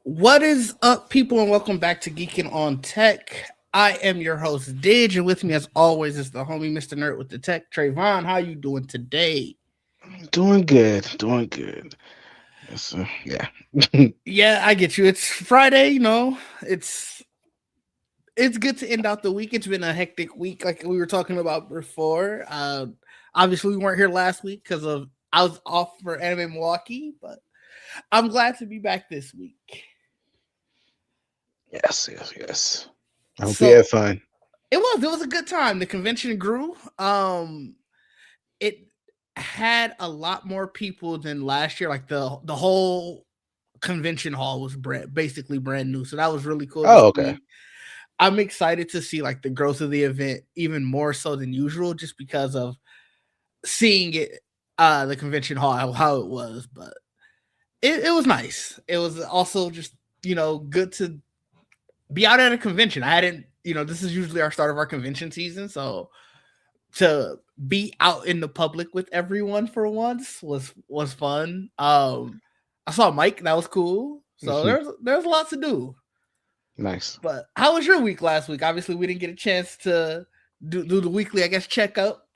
What is up, people, and welcome back to Geekin on Tech. I am your host, Didge, and with me, as always, is the homie, Mr. Nerd with the Tech, Trayvon. How you doing today? Doing good, doing good. Yes, yeah. Yeah, I get you. It's Friday, It's it's good to end out the week. It's been a hectic week, like we were talking about before. Obviously, we weren't here last week because of I was off for Anime Milwaukee, but I'm glad to be back this week. Yes. I hope you So had fun. it was a good time. The convention grew. It had a lot more people than last year. Like the whole convention hall was basically brand new, so that was really cool to Oh, okay. see. I'm excited to see like the growth of the event even more so than usual, just because of seeing it, the convention hall how it was. But it was nice. It was also just good to be out at a convention. I hadn't, this is usually our start of our convention season, so to be out in the public with everyone for once was fun. I saw Mike, that was cool. So Mhm. there's lots to do. Nice. But how was your week last week? Obviously, we didn't get a chance to do the weekly, I guess, checkup.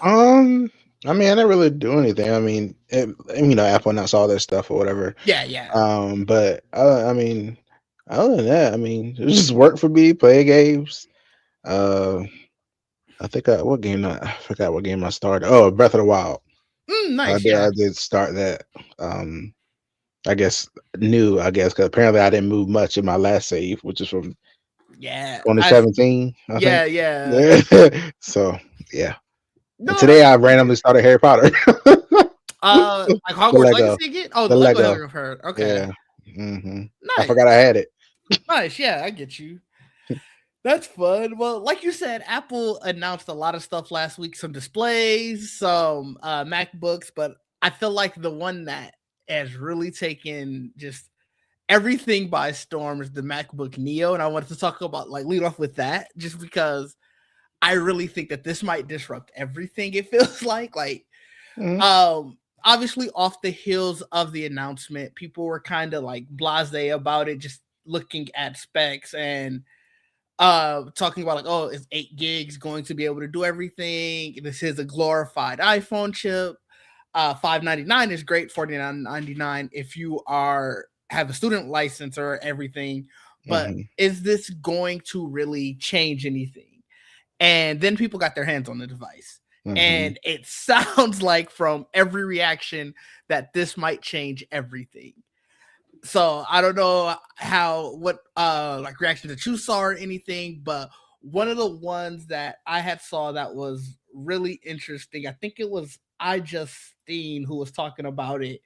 Um, I mean, I didn't really do anything. I mean, Apple announced all their stuff or whatever. Yeah, yeah. But I mean, other than that, I mean, it was just work for me, play games. Uh, I think what game I forgot what game I started. Oh, Breath of the Wild. Nice, I yeah. did start that. Um, I guess because apparently I didn't move much in my last save, which is from Yeah. I 2017, I think. yeah, yeah. Yeah. So yeah. And No, today that's I cool. randomly started Harry Potter. Like The Hogwarts Lego. Legacy again? Oh, The the Lego Lego. Harry Potter. Okay. Yeah. I forgot I Nice. had it. Nice. Yeah, I get you. That's fun. Well, like you said, Apple announced a lot of stuff last week, some displays, some MacBooks, but I feel like the one that has really taken just everything by storm is the MacBook Neo. And I wanted to talk about, like, lead off with that just because I really think that this might disrupt everything. It feels like, Mhm. obviously off the heels of the announcement, people were kind of like blase about it, just looking at specs and talking about like, oh, is 8 gigs going to be able to do everything? This is a glorified iPhone chip. 599 is great, 49.99 if you are have a student license or everything. But Mhm. is this going to really change anything? And then people got their hands on the device. Mhm. And it sounds like from every reaction that this might change everything. So I don't know how what like reaction that you saw or anything, but one of the ones that I had saw that was really interesting. I think it was I Justine who was talking about it,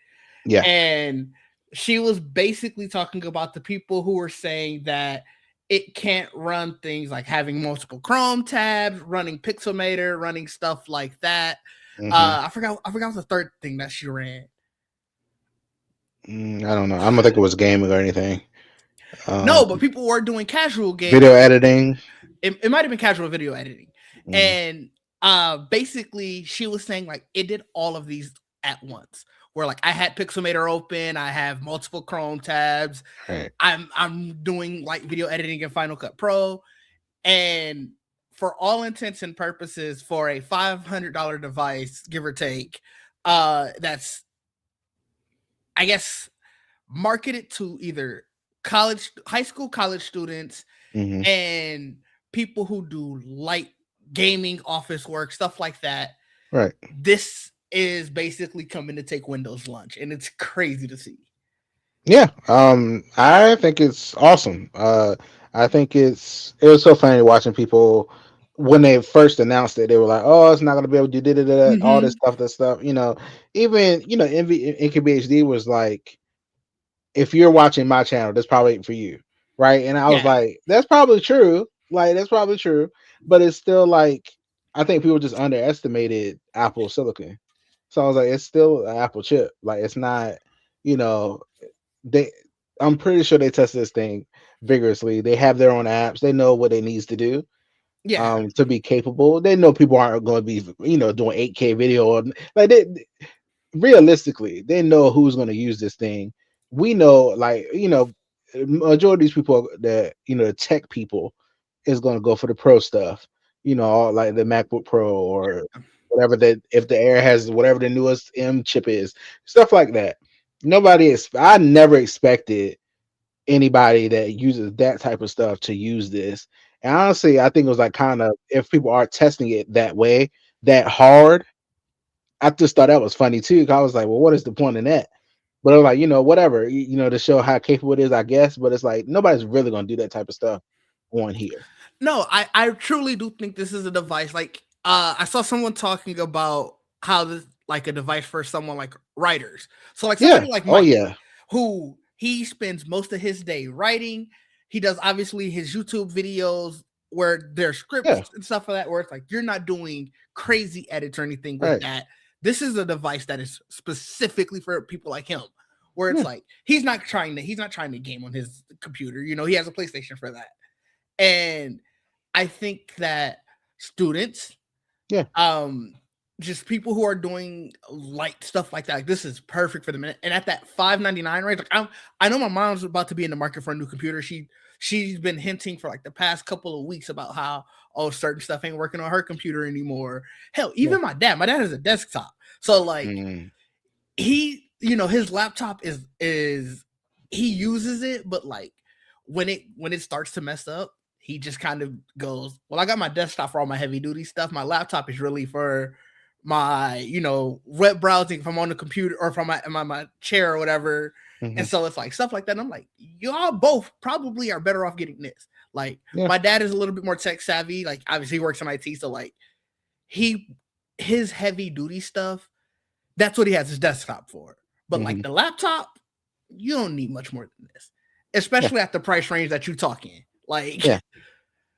Yeah. and she was basically talking about the people who were saying that it can't run things like having multiple Chrome tabs, running Pixelmator, running stuff like that. Mhm. I forgot what the third thing that she ran. I don't know. I don't think it was gaming or anything. Um, No, but people were doing casual Video gaming. editing. It might have been casual video editing. Mm, And basically she was saying like it did all of these at once. Where like I had Pixelmator open, I have multiple Chrome tabs, right. I'm doing like video editing in Final Cut Pro, and for all intents and purposes, for a $500 device, give or take, that's I guess marketed to either high school, college students, Mhm. and people who do light gaming, office work, stuff like that. Right. This is basically coming to take Windows lunch, and it's crazy to see. Yeah, I think it's awesome. I think it was so funny watching people when they first announced it. They were like, "Oh, it's not gonna be able to do all this Mm-hmm. stuff, that stuff." Even NKBHD was like, "If you're watching my channel, that's probably for you, right?" And I was Yeah, like, "That's probably true. Like, that's probably true." But it's still like I think people just underestimated Apple Silicon. So I was like, "It's still an Apple chip. Like, it's not." You know, they I'm pretty sure they test this thing vigorously. They have their own apps. They know what it needs to do yeah, to be capable. They know people aren't going to be doing 8K video or like realistically, they know who's going to use this thing. We know, like, majority of these people that the tech people is going to go for the pro stuff. Like the MacBook Pro or whatever that if the Air has whatever the newest M chip is, stuff like that. I never expected anybody that uses that type of stuff to use this. And honestly, I think it was like kind of if people are testing it that way, that hard, I just thought that was funny too. 'Cause I was like, well, what is the point in that? But I'm like, whatever, to show how capable it is, I guess. But it's like nobody's really gonna do that type of stuff on here. No, I truly do think this is a device. Like, I saw someone talking about how this like a device for someone like writers. So like Yeah. somebody like Oh Mike, yeah. who he spends most of his day writing. He does obviously his YouTube videos where there's Yeah. scripts and stuff like that, where it's like you're not doing crazy edits or anything with Right. that. This is a device that is specifically for people like him, where it's Yeah. like he's not trying to game on his computer. He has a PlayStation for that. And I think that students, Yeah. um, just people who are doing light stuff like that, like this is perfect for them. And at that $599 range, like I know my mom's about to be in the market for a new computer. She's been hinting for like the past couple of weeks about how certain stuff ain't working on her computer anymore. Hell, Yeah. even my dad has a desktop. So like Mm. his laptop is he uses it, but like when it starts to mess up, he just kind of goes, well, I got my desktop for all my heavy duty stuff. My laptop is really for my, web browsing if I'm on the computer or from my chair or whatever. And Hmm. so it's like stuff like that. And I'm like, y'all both probably are better off getting this. Like Yeah. my dad is a little bit more tech savvy. Like obviously he works in IT. So like he his heavy duty stuff, that's what he has his desktop for. But like Hmm. the laptop, you don't need much more than this, Yeah. especially at the price range that you talk in. Like, Yeah.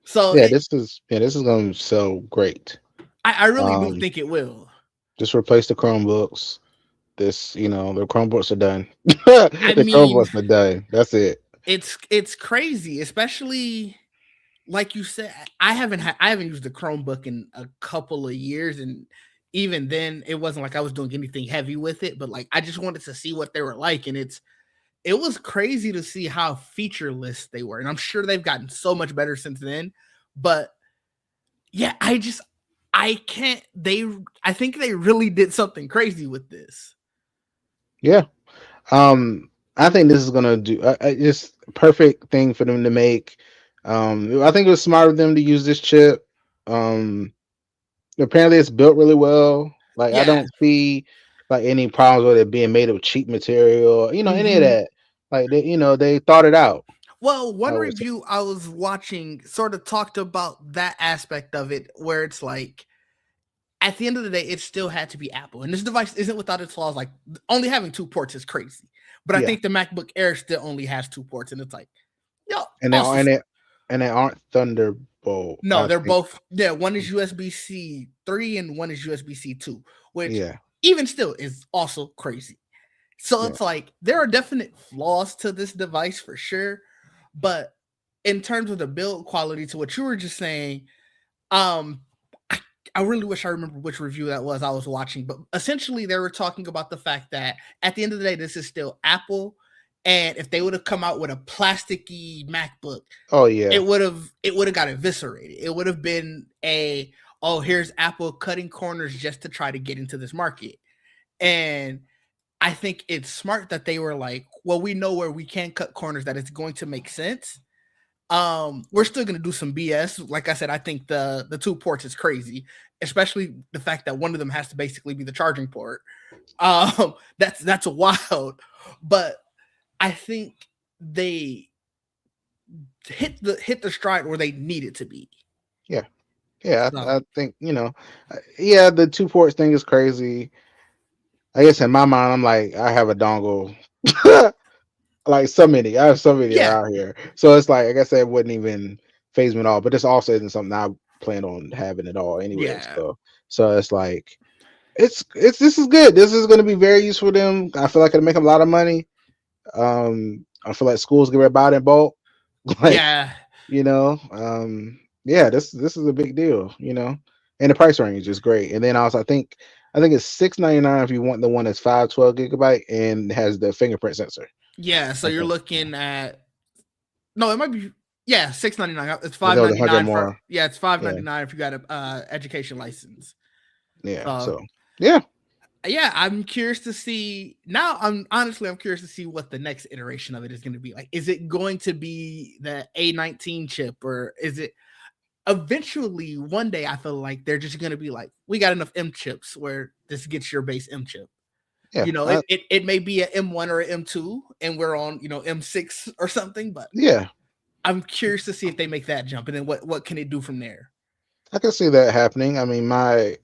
so Yeah. This is going to sell great. I really do Um, think it will. just replace the Chromebooks. The Chromebooks are done. I The mean, Chromebooks are done. That's it. it's crazy, especially like you said. I haven't used the Chromebook in a couple of years, and even then, it wasn't like I was doing anything heavy with it. But like, I just wanted to see what they were like, and it was crazy to see how featureless they were. And I'm sure they've gotten so much better since then. But yeah, I can't I think they really did something crazy with this. Yeah. I think this is gonna do just perfect thing for them to make. I think it was smart of them to use this chip. Um, apparently it's built really well. Like I Yeah. don't see like any problems with it being made of cheap material. Any of Hmm. that. Like they thought it out. Well, I one would say. review I was watching sort of talked about that aspect of it where it's like at the end of the day, it still had to be Apple. And this device isn't without its flaws. Like only having two ports is crazy. But I Yeah, think the MacBook Air still only has two ports. And it's like, yo, and they also and they and they aren't Thunderbolt. no, I they're think. both one is USB-C 3 and one is USB-C 2, which Yeah, even still is also crazy. So yeah, it's like there are definite flaws to this device for sure, but in terms of the build quality to what you were just saying, um I, I really wish I remember which review that was I was watching, but essentially they were talking about the fact that at the end of the day this is still Apple, and if they would have come out with a plasticky MacBook, oh yeah, it would have got eviscerated. It would have been here's Apple cutting corners just to try to get into this market. And I think it's smart that they were like, well, we know where we can cut corners that it's going to make sense. We're still gonna do some BS. Like I said, I think the two ports is crazy, especially the fact that one of them has to basically be the charging port. That's wild. But I think they hit the stride where they need it to be. yeah, yeah. So I think yeah. The two ports thing is crazy. I guess in my mind, I'm like, I have a dongle. Like so many, I have so many yeah, around here. So it's like, I guess that wouldn't even phase me at all. But this also isn't something I plan on having at all anyway. yeah, So it's like, it's this is good. This is going to be very useful for them. I feel like it'll make them a lot of money. I feel like schools get about in bulk. Like, yeah, you know, yeah, this is a big deal. And the price range is great. And then also, I think it's $6.99 if you want the one that's 512 gigabyte and has the fingerprint sensor. yeah. So I you're think. looking at No, it might be. Yeah, $6.99. It's But five there was ninety 100 nine for. more. Yeah, it's five Yeah, ninety nine if you got a education license. yeah. So So yeah, yeah, I'm curious to see. Now, I'm curious to see what the next iteration of it is going to be like. Is it going to be the A19 chip, or is it eventually one day? I feel like they're just going to be like, we got enough M chips where this gets your base M chip. yeah, It may be an M1 or an M2, and we're on M6 or something. But yeah. I'm curious to see if they make that jump, and then what can it do from there? I can see that happening. I mean, my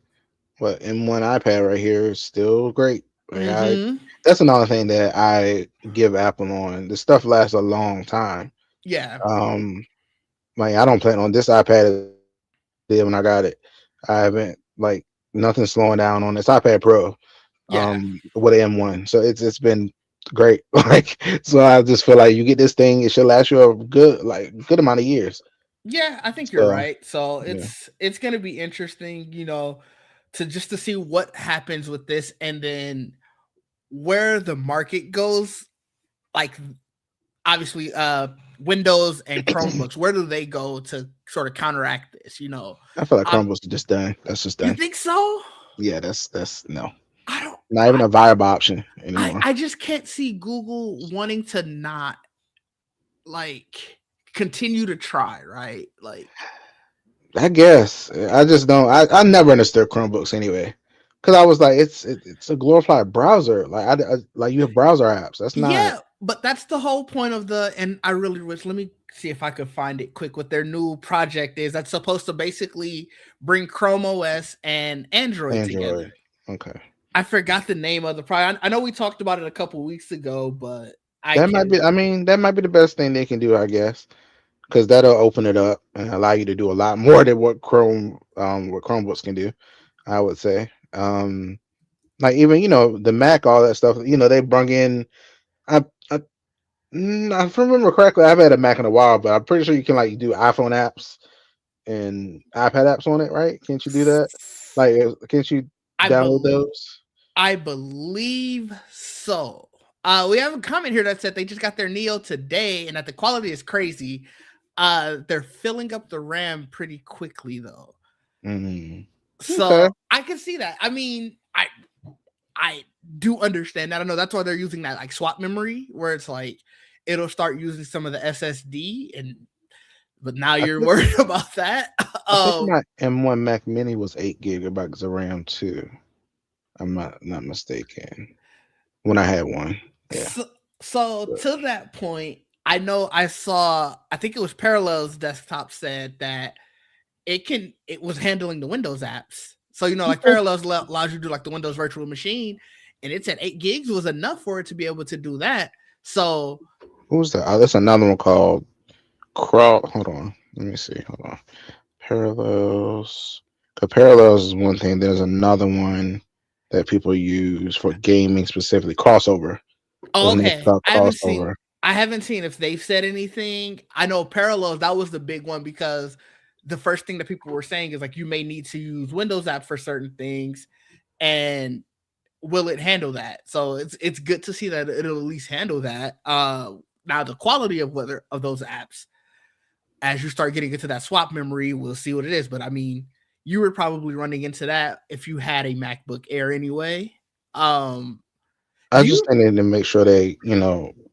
M1 iPad right here is still great. Like Mm-hmm. that's another thing that I give Apple on. The stuff lasts a long time. Yeah. Um, like I don't plan on this iPad as did when I got it. I haven't like nothing slowing down on this iPad Pro. Yeah. With an M1, so it's been great. Like so, I just feel like you get this thing, it should last you a good amount of years. Yeah, I think you're So right. So yeah, it's gonna be interesting, to see what happens with this, and then where the market goes. Like, obviously, Windows and Chromebooks, where do they go to sort of counteract this? I feel like Um, Chromebooks are just done. That's just you done. think so? Yeah, that's no, I don't. not even a viable option I anymore. I just can't see Google wanting to not, like, continue to try, right? Like, I guess I just don't. I never understood Chromebooks anyway, because I was like, it's a glorified browser. Like like you have browser apps. That's not yeah, but that's the whole point of and I really wish, let me see if I could find it quick, what their new project is that's supposed to basically bring Chrome OS and Android together. Android. Okay, I forgot the name of the project. I know we talked about it a couple weeks ago, but I that might can. be. I mean, that might be the best thing they can do, I guess, because that'll open it up and allow you to do a lot more than what Chromebooks can do. I would say, like even the Mac, all that stuff. They brung in. I, I if I remember correctly, I haven't had a Mac in a while, but I'm pretty sure you can like do iPhone apps and iPad apps on it, right? Can't you do that? Like, can't you I download bel those? I believe so. We have a comment here that said they just got their Neo today, and that the quality is crazy. They're filling up the RAM pretty quickly though, Mm, okay, so I can see that. I mean, I do understand that. I know that's why they're using that like swap memory, where it's like it'll start using some of the SSD, but now I you're think worried about that. I think my M1 Mac Mini was 8 gigabytes of RAM too. I'm not mistaken. When I had one, yeah. So, so But to that point, I know I saw. I think it was Parallels Desktop said that it was handling the Windows apps. So like okay. Parallels allows you to do like the Windows Virtual Machine, and it said 8 gigs was enough for it to be able to do that. So Who's that? Oh, that's another one called Crawl. Hold on, let me see. Hold on. Parallels. Cause Parallels is one thing. There's another one that people use for gaming specifically. Crossover. There's oh, another okay, called Crossover. I haven't seen if they've said anything. I know Parallels, that was the big one, because the first thing that people were saying is like you may need to use Windows apps for certain things, and will it handle that? So it's good to see that it'll at least handle that. Now the quality of whether of those apps, as you start getting into that swap memory, we'll see what it is. But I mean, you were probably running into that if you had a MacBook Air anyway. Um, I do just you? think they need to make sure they,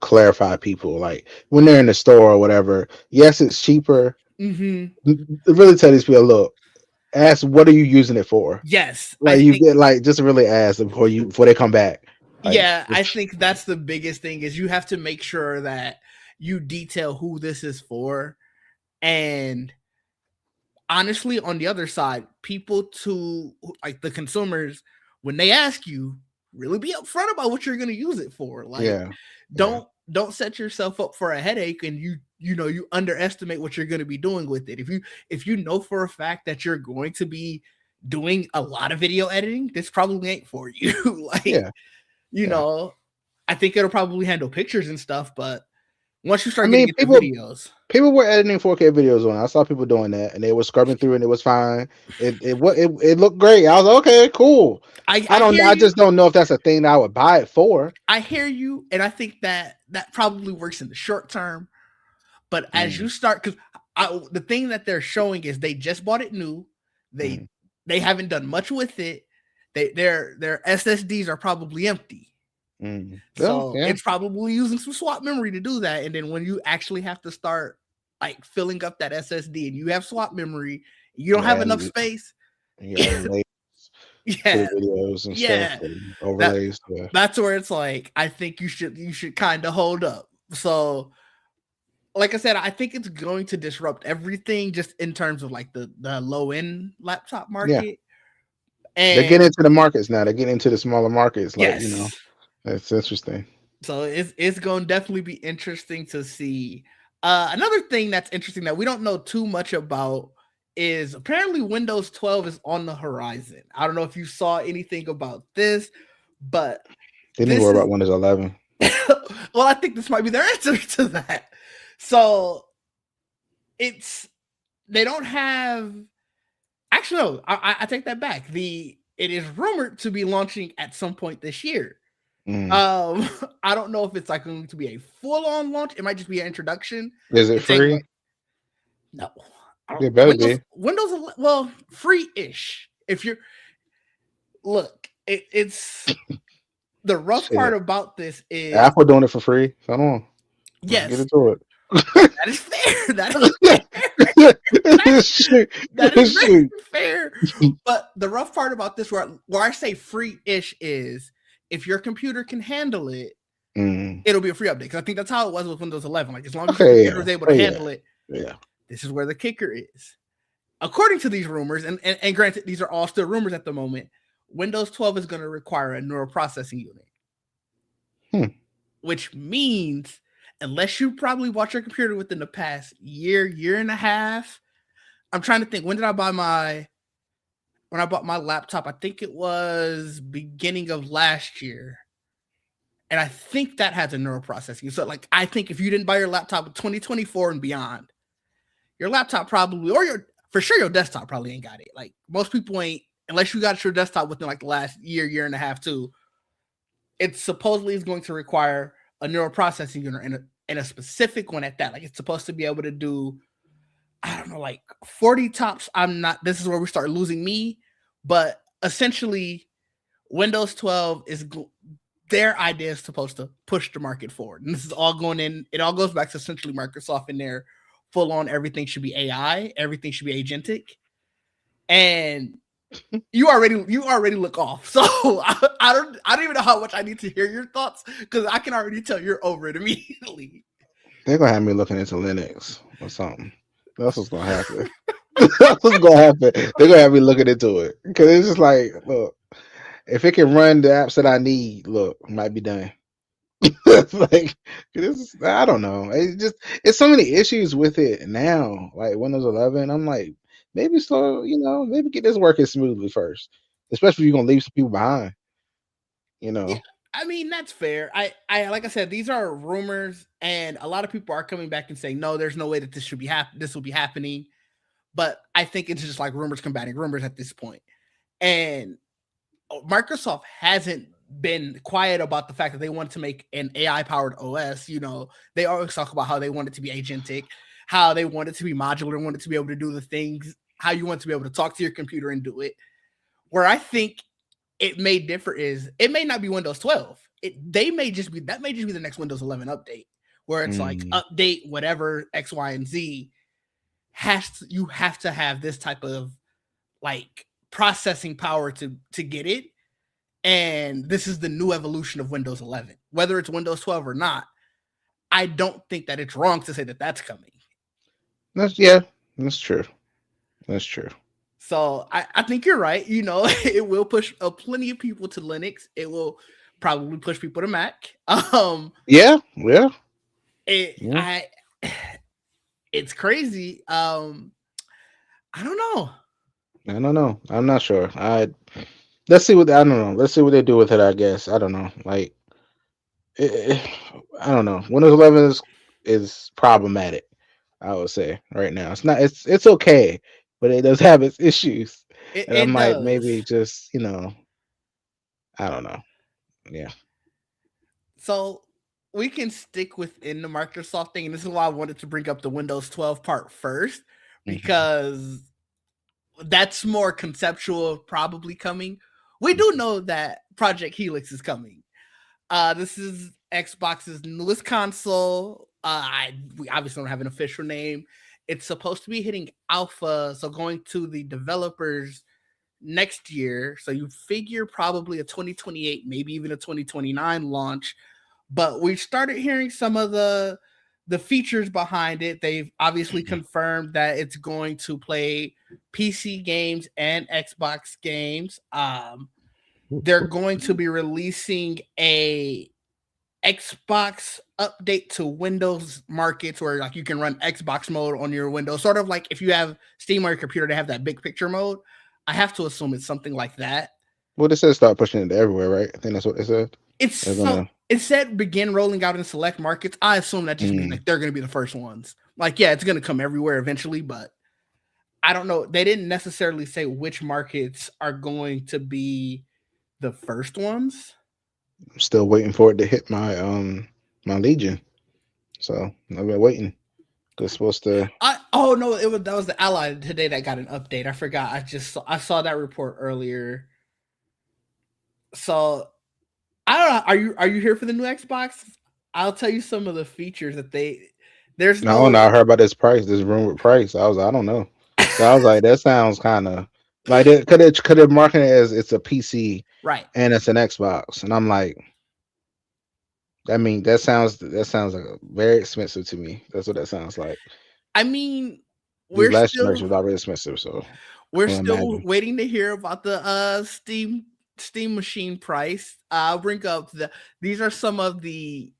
clarify people like when they're in the store or whatever. Yes, it's cheaper. Mm-hmm. Really tell these people, look, ask what are you using it for? Yes, I Like you think. get like just really ask them before they come back. Like Yeah, I think that's the biggest thing, is you have to make sure that you detail who this is for. And honestly, on the other side, people to like the consumers, when they ask you, really be upfront about what you're going to use it for. Like, yeah, yeah. don't set yourself up for a headache, and you underestimate what you're going to be doing with it. If you know for a fact that you're going to be doing a lot of video editing, this probably ain't for you. Like, Yeah, you yeah. know, I think it'll probably handle pictures and stuff, but once you I start getting mean, into videos, people were editing 4K videos on it. I saw people doing that, and they were scrubbing through, and it was fine. It looked great. I was like, okay, cool. I hear I you. just don't know if that's a thing that I would buy it for. I hear you, and I think that probably works in the short term. But as you Mm, start, because the thing that they're showing is they just bought it new. They mm, they haven't done much with it. Their SSDs are probably empty. well, So yeah, it's probably using some swap memory to do that. And then when you actually have to start like filling up that SSD and you have swap memory, you don't have enough and space. you're adding layers to the Yeah, videos and stuff yeah. and That overlays. Yeah. that's where it's like I think you should kind of hold up. So like I said, I think it's going to disrupt everything just in terms of like the low end laptop Yeah. market. They're getting And into the markets now. They're getting into the smaller markets. Like, yes, that's interesting. so it's going to definitely be interesting to see. Another thing that's interesting that we don't know too much about is apparently Windows 12 is on the horizon. I don't know if you saw anything about this, but They need to this worry is about Windows 11. well, I think this might be their answer to that. So it's they don't have actually no, I take that back. It is rumored to be launching at some point this year. Mm. I don't know if it's like going to be a full on launch. It might just be an introduction. Is it It's saying free? like no, I don't. It better be. Well free ish. If you're look, it's the rough part Shit. about this is Apple doing it for free. Come on. Let's get yes, into it. that is fair. That is fair. That is Shoot. that is very Shoot. fair. But the rough part about this, where I say free ish, is if your computer can handle it, Mm. it'll be a free update. Because I think that's how it was with Windows 11. Like as long as your Okay, computer yeah. is able Oh, to yeah. handle it, Yeah. this is where the kicker is. According to these rumors, and granted, these are all still rumors at the moment, Windows 12 is going to require a neural processing unit, Hmm. which means unless you probably bought your computer within the past year and a half. I'm trying to think. When I bought my laptop, I think it was beginning of last year. And I think that has a neural processing. So, like, I think if you didn't buy your laptop in 2024 and beyond, your laptop probably, or for sure, your desktop probably ain't got it. Like, most people ain't, unless you got your desktop within like the last year and a half, too. It supposedly is going to require a neural processing unit and a specific one at that. Like, it's supposed to be able to do, I don't know, like 40 tops. This is where we start losing me. But essentially, Windows 12 is their idea is supposed to push the market forward. And this is all going in, it all goes back to essentially Microsoft and their full on everything should be AI, everything should be agentic. And you already look off. So I don't even know how much I need to hear your thoughts because I can already tell you're over it immediately. They're gonna have me looking into Linux or something. That's what's gonna happen. That's what's gonna happen. They're gonna have me looking into it because it's just like, look, if it can run the apps that I need, look, it might be done. It's like I don't know. It's so many issues with it now. Like Windows 11, I'm like, maybe slow, maybe get this working smoothly first. Especially if you're gonna leave some people behind. You Yeah, know. I mean that's fair. I like I said, these are rumors, and a lot of people are coming back and saying, no, there's no way that this will be happening. But I think it's just like rumors combating rumors at this point. And Microsoft hasn't been quiet about the fact that they want to make an AI powered OS. They always talk about how they want it to be agentic, how they want it to be modular, want it to be able to do the things, how you want to be able to talk to your computer and do it. Where I think it may differ is it may not be Windows 12. They may just be that may just be the next Windows 11 update, where it's like Mm. update whatever X, Y, and Z you have to have this type of like processing power to get it. And this is the new evolution of Windows 11. Whether it's Windows 12 or not, I don't think that it's wrong to say that that's coming. Yeah, that's true. That's true. So I think you're right. It will push plenty of people to Linux. It will probably push people to Mac. Yeah, yeah, It yeah. I it's crazy. I don't know. I don't know. I'm not sure. Let's see what I don't know. Let's see what they do with it. I guess I don't know. Like, it, I don't know. Windows 11 is problematic. I would say right now. It's not. It's okay, but it does have its issues, It, and I it might maybe does. just I don't know. Yeah. So we can stick within the Microsoft thing, and this is why I wanted to bring up the Windows 12 part first, Mhm. because that's more conceptual, probably coming. We do know that Project Helix is coming. This is Xbox's newest console. We obviously don't have an official name. It's supposed to be hitting alpha, so going to the developers next year. So you figure probably a 2028, maybe even a 2029 launch. But we started hearing some of the features behind it. They've obviously confirmed that it's going to play PC games and Xbox games. They're going to be releasing a Xbox update to Windows markets where like you can run Xbox mode on your Windows, sort of like if you have Steam on your computer, they have that big picture mode. I have to assume it's something like that. Well, they said start pushing it everywhere, right? I think that's what they said. It's They're so gonna. it said begin rolling out in select markets. I assume that just means Mm, like they're going to be the first ones. Like, yeah, it's going to come everywhere eventually, but I don't know. They didn't necessarily say which markets are going to be the first ones. I'm still waiting for it to hit my Legion. So I've been waiting. It's supposed to. I oh no, it was that was the Ally today that got an update. I forgot. I saw that report earlier. So I don't know. Are you here for the new Xbox? I'll tell you some of the features that there's I don't know. no I heard about this price, this rumored price. I was like, I don't know. So I was like, that sounds kind of like it could it market it as it's a PC right. and it's an Xbox, and I'm like, I mean, that sounds like very expensive to me. That's what that sounds like. I mean, The we're last generation still was already expensive, so we're I can still imagine. waiting to hear about the Steam machine price. I'll bring up these are some of the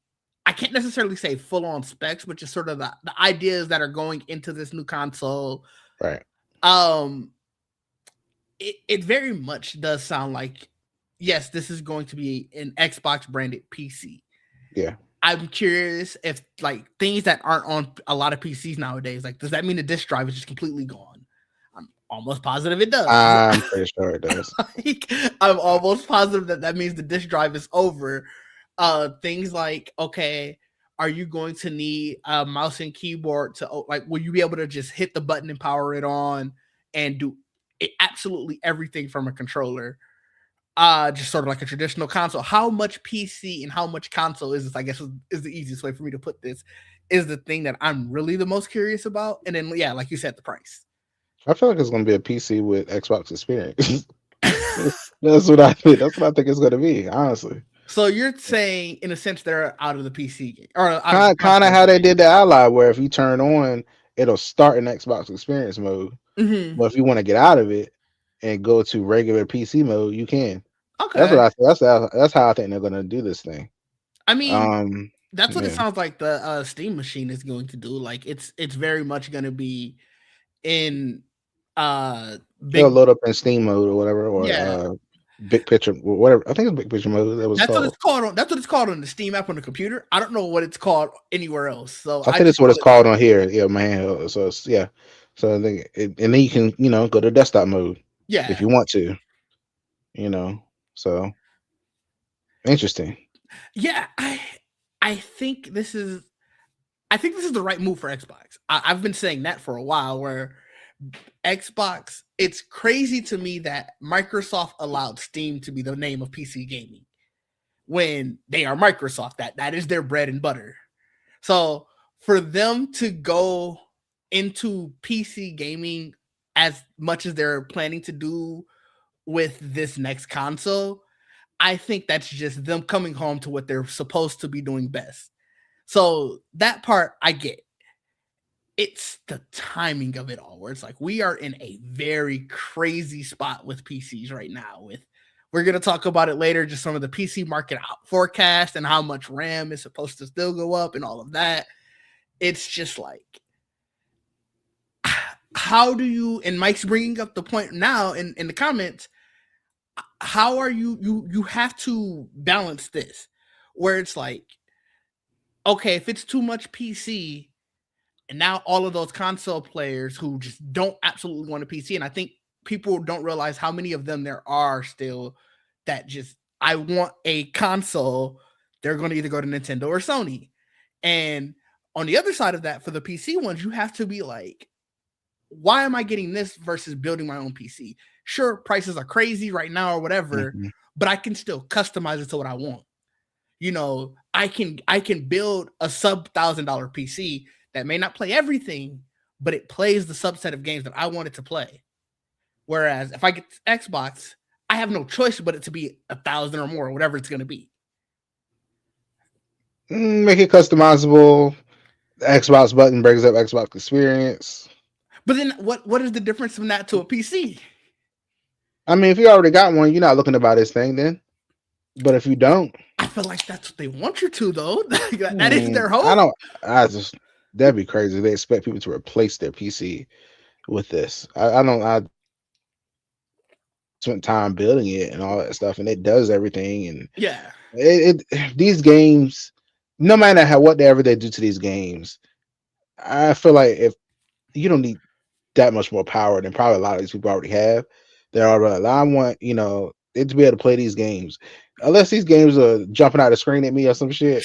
I can't necessarily say full on specs, but just sort of the ideas that are going into this new console. Right? Um, it very much does sound like yes, this is going to be an Xbox branded PC. Yeah. I'm curious if like things that aren't on a lot of PCs nowadays, like does that mean the disk drive is just completely gone? I'm almost positive it does. I'm pretty sure it does. Like, I'm almost positive that that means the disk drive is over. Things like okay, are you going to need a mouse and keyboard to like? Will you be able to just hit the button and power it on and do absolutely everything from a controller? Just sort of like a traditional console. How much PC and how much console is this? I guess is the easiest way for me to put this. Is the thing that I'm really the most curious about, and then yeah, like you said, the price. I feel like it's gonna be a PC with Xbox experience. That's what I think. That's what I think it's gonna be. Honestly, So you're saying, in a sense, they're out of the PC game or out of the kind of console how they game. did the Ally, where if you turn on, it'll start in Xbox experience mode. Hmm. But if you want to get out of it and go to regular PC mode, you can. That's what Okay. I. That's how I think they're gonna do this thing. I mean, Um, that's what it yeah, sounds like the Steam machine is going to do. Like it's very much going to be in it'll big load up in Steam mode or whatever, or yeah. big picture, whatever. I think it's big picture mode. That was That's what called. it's called on. That's what it's called on the Steam app on the computer. I don't know what it's called anywhere else. So I I think just that's what call it's it. called on here. Yeah, man. So it's, yeah. So I think, and then you can, go to desktop mode if Yeah, you want to, you know. So interesting. yeah. I think this is. I think this is the right move for Xbox. I've been saying that for a while. Where Xbox, it's crazy to me that Microsoft allowed Steam to be the name of PC gaming when they are Microsoft. That is their bread and butter. So for them to go into PC gaming as much as they're planning to do with this next console, I think that's just them coming home to what they're supposed to be doing best. So that part I get. It's the timing of it all where it's like we are in a very crazy spot with PCs right now with we're going to talk about it later just some of the PC market out forecast and how much RAM is supposed to still go up and all of that. It's just like how do you and Mike's bringing up the point now in the comments, how are you have to balance this where it's like okay, if it's too much PC and now all of those console players who just don't absolutely want a PC, and I think people don't realize how many of them there are still that just I want a console they're going to either go to Nintendo or Sony. And on the other side of that, for the PC ones, you have to be like, why am I getting this versus building my own PC? Sure, prices are crazy right now or whatever, but I can still customize it to what I want. You know, I can build a sub $1,000 PC that may not play everything, but it plays the subset of games that I want it to play. Whereas if I get Xbox, I have no choice but it to be 1,000 or more, or whatever it's going to be. Make it customizable. The Xbox button brings up Xbox experience. But then what is the difference from that to a PC? I mean, if you already got one, you're not looking to buy this thing then. But if you don't, I feel like that's what they want you to, though. That is their hope. That'd be crazy. They expect people to replace their PC with this. I spent time building it and all that stuff, and it does everything. And yeah, these games, no matter whatever they do to these games, I feel like if you don't need that much more power than probably a lot of these people already have, they're already. I want it to be able to play these games, unless these games are jumping out the screen at me or some shit.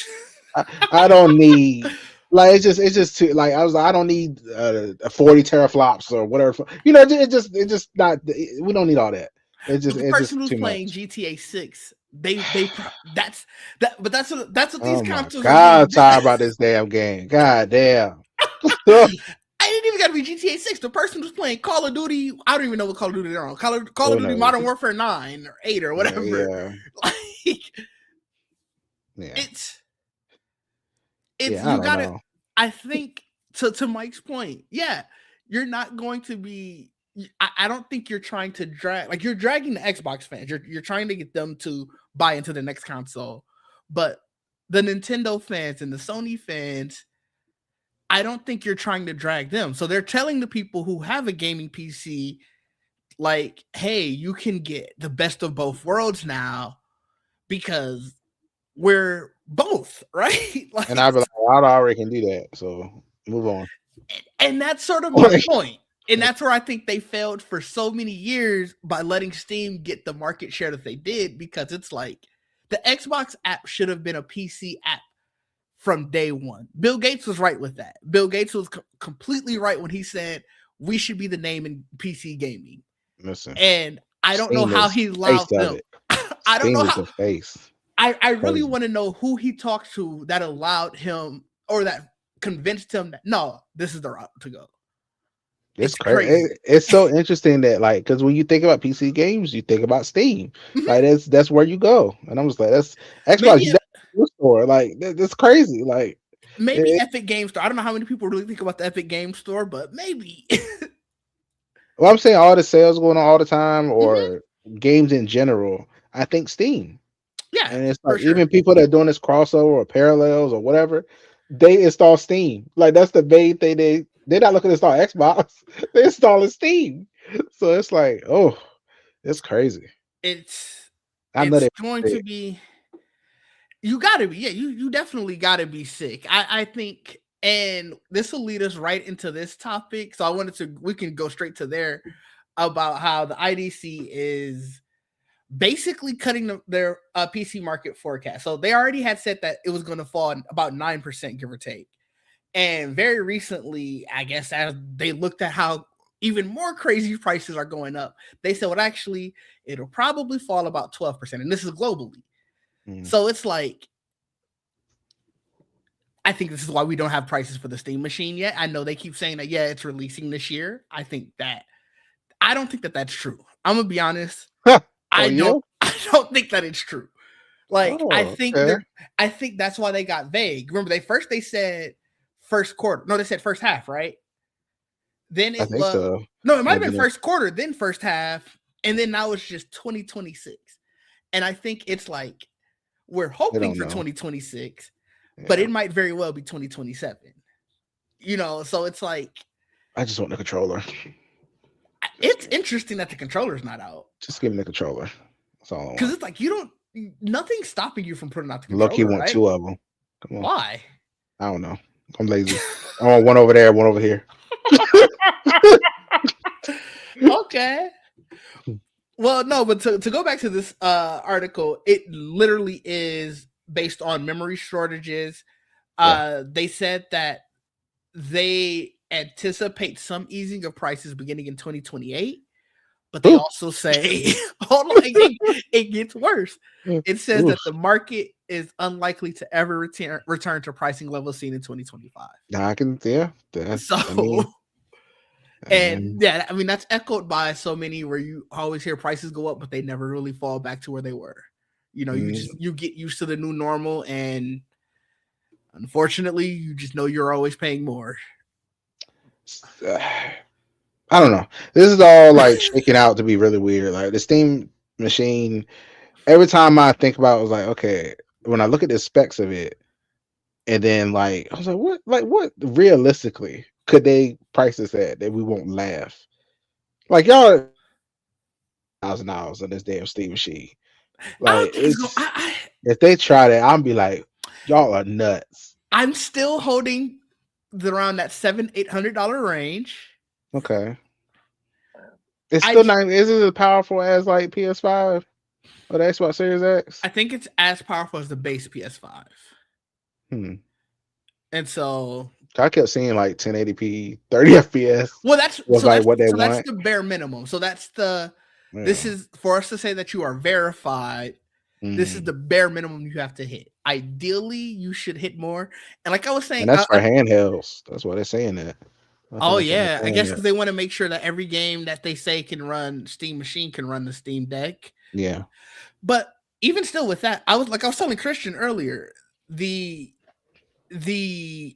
I don't need. Like it's just too like I don't need 40 teraflops or whatever. It just not. We don't need all that. It's the person who's too playing much. GTA 6, that's what these consoles. God, tired about this damn game. God damn. I didn't even got to be GTA 6. The person who's playing Call of Duty, I don't even know what Call of Duty they're on. Call of Duty Modern Warfare 9 or 8 or whatever. Yeah. It's you gotta. I think to Mike's point, yeah, you're not going to be. I don't think you're trying to you're dragging the Xbox fans. You're trying to get them to buy into the next console, but the Nintendo fans and the Sony fans, I don't think you're trying to drag them. So they're telling the people who have a gaming PC, like, hey, you can get the best of both worlds now because we're both, right? And I'd be like, I already can do that. So move on. And that's sort of my point. And that's where I think they failed for so many years by letting Steam get the market share that they did, because it's like the Xbox app should have been a PC app from day one. Bill Gates was right with that. Bill Gates was completely right when he said we should be the name in PC gaming. Listen, and I don't know how he allowed them. I don't know how. The face. I really want to know who he talked to that allowed him or that convinced him that no, this is the route to go. It's crazy. It's so interesting that because when you think about PC games, you think about Steam. Like that's where you go. And I'm just like, that's Xbox store. Like that's crazy. Like maybe Epic Game Store. I don't know how many people really think about the Epic Game Store, but maybe. Well, I'm saying all the sales going on all the time, or games in general. I think Steam. Yeah, and it's like even people that are doing this crossover or parallels or whatever, they install Steam. Like that's the main thing. They're not looking to install Xbox. They install Steam. So it's like, oh, it's crazy. It's going to be. You gotta be, you definitely gotta be sick. I think, and this will lead us right into this topic. So we can go straight to there about how the IDC is basically cutting their PC market forecast. So they already had said that it was going to fall about 9%, give or take. And very recently, I guess, as they looked at how even more crazy prices are going up, they said, well, actually, it'll probably fall about 12%. And this is globally. So it's like, I think this is why we don't have prices for the Steam machine yet. I know they keep saying that, yeah, it's releasing this year. I don't think that that's true. I'm going to be honest. I don't think that it's true. I think that's why they got vague. Remember, they said first quarter. No, they said first half, right? Then it was so. No, it might have been first quarter, then first half, and then now it's just 2026. And I think it's like we're hoping for 2026, but it might very well be 2027. So it's like I just want the controller. It's interesting that the controller's not out. Just give me the controller. That's all I want. Because it's like nothing's stopping you from putting out the controller. Lucky want 2 of them. Come on. Why? I don't know. I'm lazy. I want one over there, one over here. Okay. Well, no, but to go back to this article, it literally is based on memory shortages. Yeah. They said that they anticipate some easing of prices beginning in 2028, but they Ooh. also say, hold on, it gets worse. It says Oof. that the market is unlikely to ever return to pricing levels seen in 2025. I can, yeah. So, I mean, and yeah, I mean, that's echoed by so many where you always hear prices go up, but they never really fall back to where they were. You know, you get used to the new normal, and unfortunately, you just know you're always paying more. I don't know. This is all like shaking out to be really weird. Like the Steam machine, every time I think about it, I was like, okay, when I look at the specs of it, and then like I was like, what realistically could they price this at that we won't laugh? Like y'all $1,000 on this damn Steam machine. I Like don't think it's going. it's if they try that, I'll be like, y'all are nuts. I'm still holding around that $700-800 range. Okay. It's I still not. Is it as powerful as like PS5 or the Xbox Series X? I think it's as powerful as the base PS5. Hmm. And so, I kept seeing like 1080p, 30 FPS well, that's was so like that's what they so that's want. the bare minimum. So that's the this Yeah. is for us to say that you are verified. This is the bare minimum you have to hit. Ideally, you should hit more. And like I was saying, And that's for handhelds. That's why they're saying that. I think oh that's what yeah, they're I saying guess that. because they want to make sure that every game that they say can run Steam Machine can run the Steam Deck. Yeah. But even still, with that, I was telling Christian earlier, the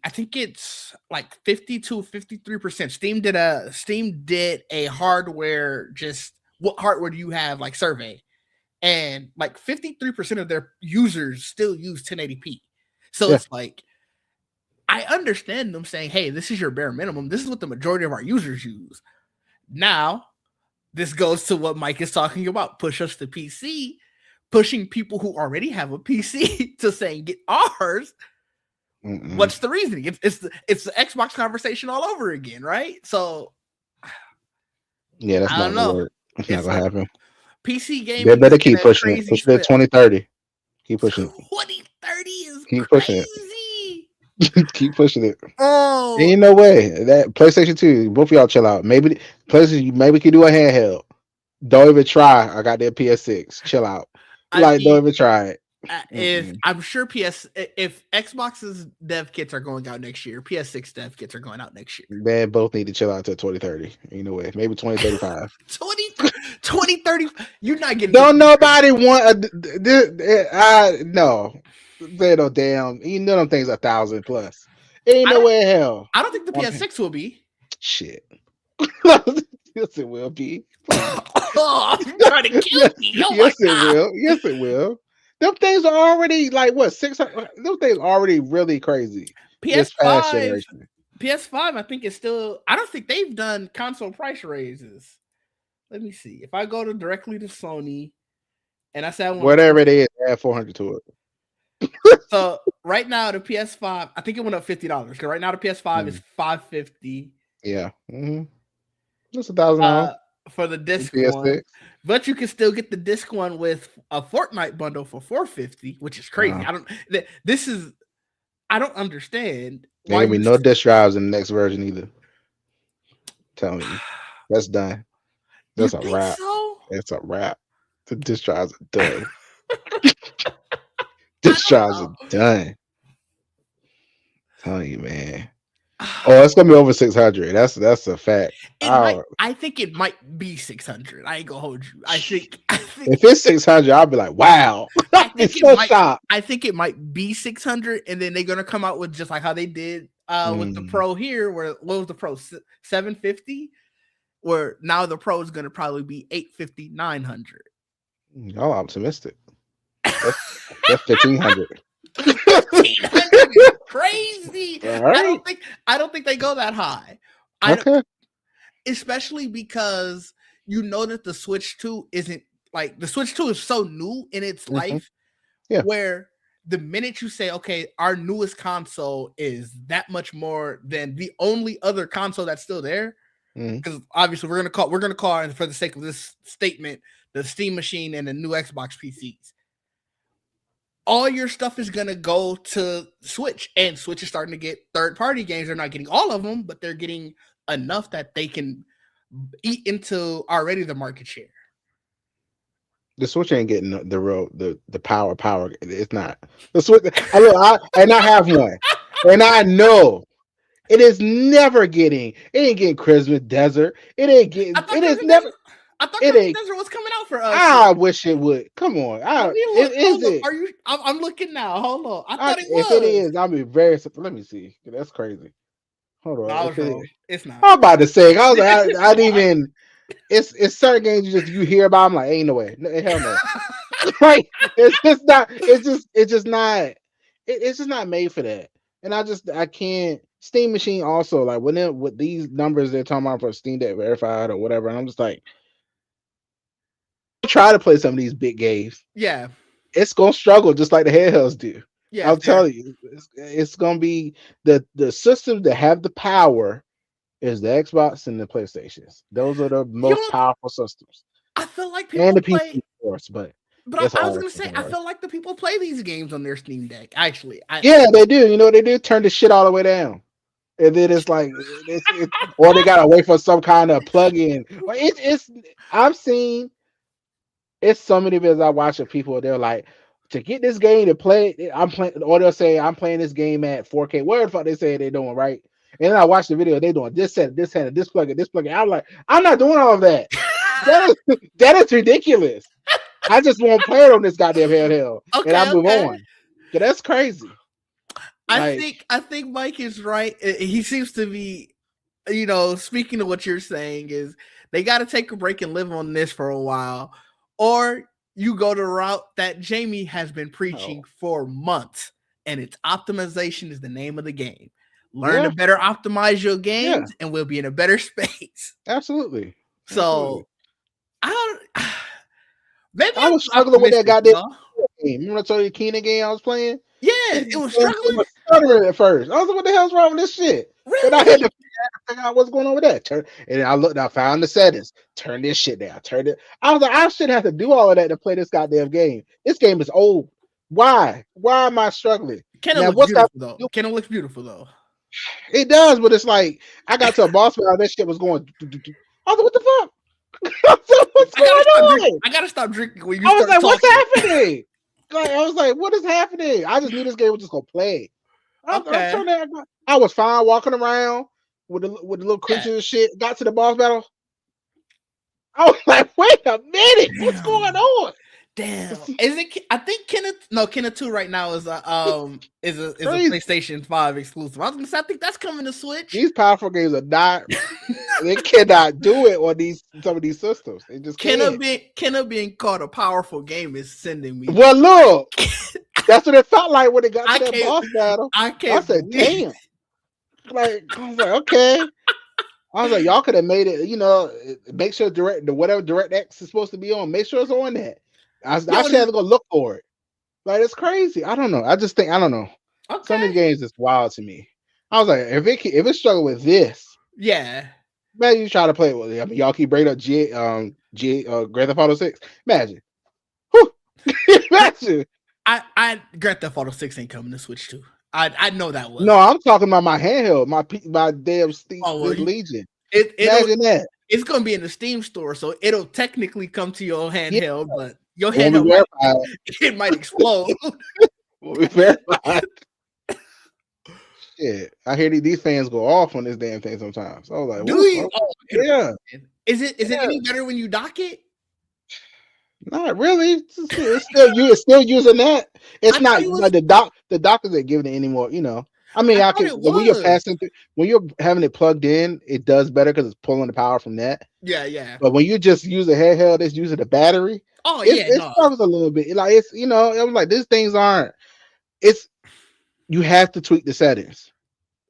I think it's like 50 to 53%. Steam did a hardware, just what hardware do you have, like, survey, and like 53% of their users still use 1080p. So Yeah. it's like, I understand them saying, hey, this is your bare minimum. This is what the majority of our users use. Now, this goes to what Mike is talking about, push us to PC, pushing people who already have a PC to saying get ours. What's the reasoning? It's the Xbox conversation all over again, right? So Yeah, that's I not don't gonna know. work. It's not It's gonna like happen. PC They gaming is better in keep a pushing it. crazy Push it to flip. 2030. Keep pushing it. 2030 is Keep pushing crazy. it. Keep pushing it. Oh, Ain't no way. That PlayStation 2, both of y'all chill out. Maybe PlayStation, maybe can do a handheld. Don't even try. I got that PS6. Chill out. I Like, don't mean, even try it. if I'm sure if Xbox's dev kits are going out next year, PS6 dev kits are going out next year. They both need to chill out until 2030. Ain't no way. Maybe 2035. 2030, you're not getting to Don't 2030. nobody want no. They no damn. You know them things 1,000 plus. Ain't I no don't way in hell. I don't think the Okay. PS6 will be. Shit. Yes, it will be. Please. Oh, I'm trying to kill Yes, me. Oh my yes, it god. will. Yes, it will. Them things are already like what 600. Them things are already really crazy. This past PS5, generation. PS5, I think it's still. I don't think they've done console price raises. Let me see. If I go to directly to Sony and I say I want to Whatever it switch, is, add 400 to it. so right now the PS5, I think it went up $50. Because right now the PS5 is Mm, $550. yeah. That's 1,000 off. For the disc one, PS6. but you can still get the disc one with a Fortnite bundle for $450, which is crazy. Uh, I don't. This is. I don't understand there why ain't gonna you. be no disk drives in the next version either. Telling you. That's done. You That's a think wrap. so? That's a wrap. The disk drives are done. I Disk don't drives are know. done. Telling you, man. Oh, it's gonna be over 600. That's a fact. It might. I think it might be 600. I ain't gonna hold you. I think. I think. If it's 600, I'll be like, wow. I I'll be think it so might. shocked. I think it might be 600, and then they're gonna come out with just like how they did with the Mm, Pro here. Where what was the Pro 750? Where now the Pro is gonna probably be 850, 900. y'all optimistic. That's that's 1,500. 1,500 is crazy. All I right. don't think. I don't think they go that high. I don't, Okay. especially because you know that the Switch 2 isn't, like, the Switch 2 is so new in its Hmm. life, Yeah. where the minute you say, okay, our newest console is that much more than the only other console that's still there, Hmm. because obviously we're gonna call, and for the sake of this statement, the Steam machine and the new Xbox PCs. all your stuff is gonna go to Switch, and Switch is starting to get third-party games. They're not getting all of them, but they're getting enough that they can eat into already the market share. The Switch ain't getting the real the power. It's not the Switch. I have one, and I know it is never getting. It ain't getting Christmas Desert. It ain't getting. It is never. I thought It Christmas ain't. Desert was coming out for us. I wish it would. Come on. Let me look. Is Hold on. it? Are you? I'm looking now. Hold on. I thought it If it was. is, I'll be very. Let me see. That's crazy. Hold on. No, I was If it, wrong. It's not. I'm about to say. I was like, I didn't even. It's certain games you hear about. I'm like, ain't no way. Hell no. Like it's just not. It's just not. It's just not made for that. And I can't. Steam Machine also like with these numbers they're talking about for Steam Deck verified or whatever. And I'm just like, try to play some of these big games. Yeah, it's gonna struggle just like the handhelds do. yeah. I'll tell you, it's gonna be the systems that have the power is the Xbox and the PlayStations. Those are the most powerful systems. I feel like people and the play. PC, of course, but I was gonna say, I feel like the people play these games on their Steam Deck. Actually, yeah, they do. You know what they do? Turn the shit all the way down. And then it's like, or they gotta wait for some kind of plug-in. I've seen it's so many videos I watch of people. They're like, to get this game to play, I'm playing, or they'll say I'm playing this game at 4K. Whatever the fuck they say they're doing, right? And then I watch the video, they doing this set, this hand, this plug-in, this plug-in. I'm like, I'm not doing all of that. that is ridiculous. I just won't play it on this goddamn handheld, and I move on. That's crazy. I think Mike is right. He seems to be, speaking of what you're saying, is they got to take a break and live on this for a while, or you go the route that Jamie has been preaching for months, and it's optimization is the name of the game. Learn to better optimize your games, and we'll be in a better space. Absolutely. So I was struggling with that goddamn game. Remember I told you the Geekin game I was playing? Yeah, it was struggling. It was stuttering at first. I was like, what the hell's wrong with this shit? Really? And I had to figure out what's going on with that. And I found the settings. Turn this shit down. Turn it. I was like, I shouldn't have to do all of that to play this goddamn game. This game is old. Why? Why am I struggling? Kenna looks beautiful though. It does, but it's like I got to a boss battle. That shit was going. I was like, what the fuck? What's going on? I gotta stop drinking when you. I was like, what's happening? Like I was like, what is happening? I just knew this game was just gonna play. I was fine walking around with the little creatures and shit. Got to the boss battle. I was like, wait a minute, what's going on? Damn. Is it? I think Kenna 2 right now is a PlayStation 5 exclusive. I was gonna say I think that's coming to Switch. These powerful games are not. They cannot do it on some of these systems. They just Kenna being called a powerful game is sending me. Well, look, that's what it felt like when it got to that boss battle. I said, damn. Like I was like, okay. I was like, y'all could have made it. Make sure whatever DirectX is supposed to be on, make sure it's on that. I should have to go look for it. Like it's crazy. I don't know. I don't know. Okay. Some of these games is wild to me. I was like, if it struggle with this, imagine you try to play it with it. I mean, y'all keep bringing up Grand Theft Auto 6. Imagine. Imagine. Grand Theft Auto 6 ain't coming to Switch 2. I know that was. No, I'm talking about my handheld, my damn Steam Legion. Imagine that. It's gonna be in the Steam store, so it'll technically come to your handheld, but your handheld might explode. We'll be verified. Shit, I hear these fans go off on this damn thing sometimes. I was like, do you? Oh, yeah. Is it any better when you dock it? Not really. It's still using that. It's not like the doctors ain't giving it anymore. I mean, when you're having it plugged in, it does better because it's pulling the power from that. Yeah. But when you just use a handheld, it's using the battery. Oh it struggles a little bit. Like it's I was like, these things aren't. You have to tweak the settings,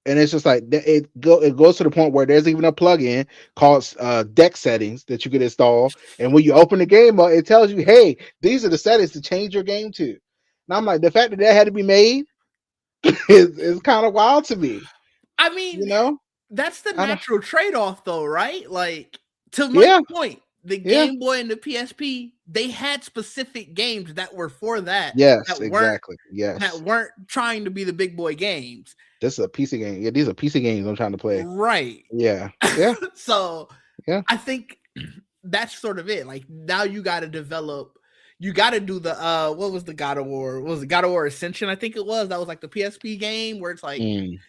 and it's just like it goes to the point where there's even a plugin called deck settings that you can install, and when you open the game up, it tells you, hey, these are the settings to change your game to. And I'm like, the fact that had to be made is kind of wild to me. I mean, that's the natural trade-off, though, right? Like to my point, the Game Boy and the PSP, they had specific games that were for that. Yes, that weren't exactly. Yes. that weren't trying to be the big boy games. This is a PC game. Yeah, these are PC games I'm trying to play. Right. Yeah. Yeah. So Yeah. I think that's sort of it. Like now you got to develop. You got to do the what was the God of War? What was it God of War Ascension? I think it was. That was like the PSP game where it's like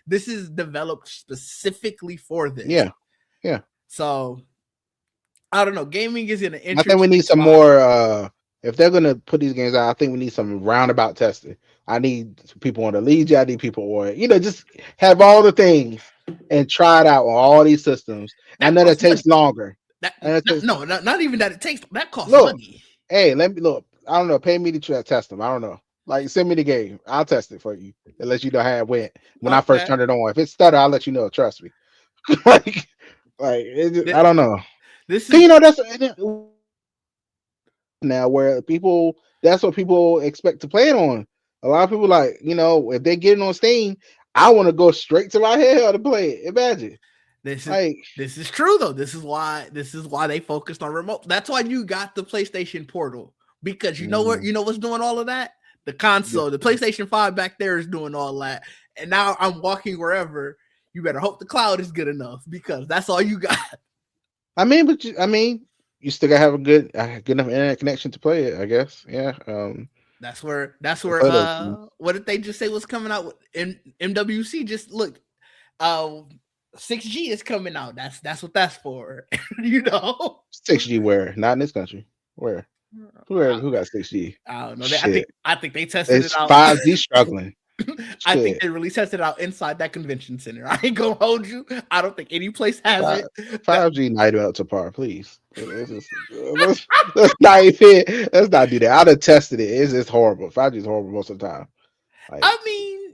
this is developed specifically for this. Yeah. Yeah. So I don't know. Gaming is in an interesting. I think we need some more. If they're gonna put these games out, I think we need some roundabout testing. I need people on the lead. I need people on, just have all the things and try it out on all these systems. I know that takes longer. Not even that it takes. That costs money. Hey, let me look. I don't know. Pay me to test them. I don't know. Like, send me the game. I'll test it for you and let you know how it went when I first turned it on. If it stutter, I'll let you know. Trust me. I don't know. This is, that's now where people. That's what people expect to play it on. A lot of people if they get it on Steam, I want to go straight to my handheld to play it. Imagine. This is true though. This is why they focused on remote. That's why you got the PlayStation Portal, because you know what's doing all of that? The console, the PlayStation 5 back there is doing all that. And now I'm walking wherever. You better hope the cloud is good enough, because that's all you got. You still gotta have a good enough internet connection to play it, I guess. Yeah. That's where what did they just say was coming out with MWC? Just look, 6G is coming out. That's what that's for. 6G where? Not in this country. Where? Who got 6G? I don't know. I think they tested it out. 5G struggling. I think they really tested it out inside that convention center. I ain't gonna hold you. I don't think any place has it. 5G night out to par, please. Let's not do that. I'd have tested it. It's horrible. 5G is horrible most of the time.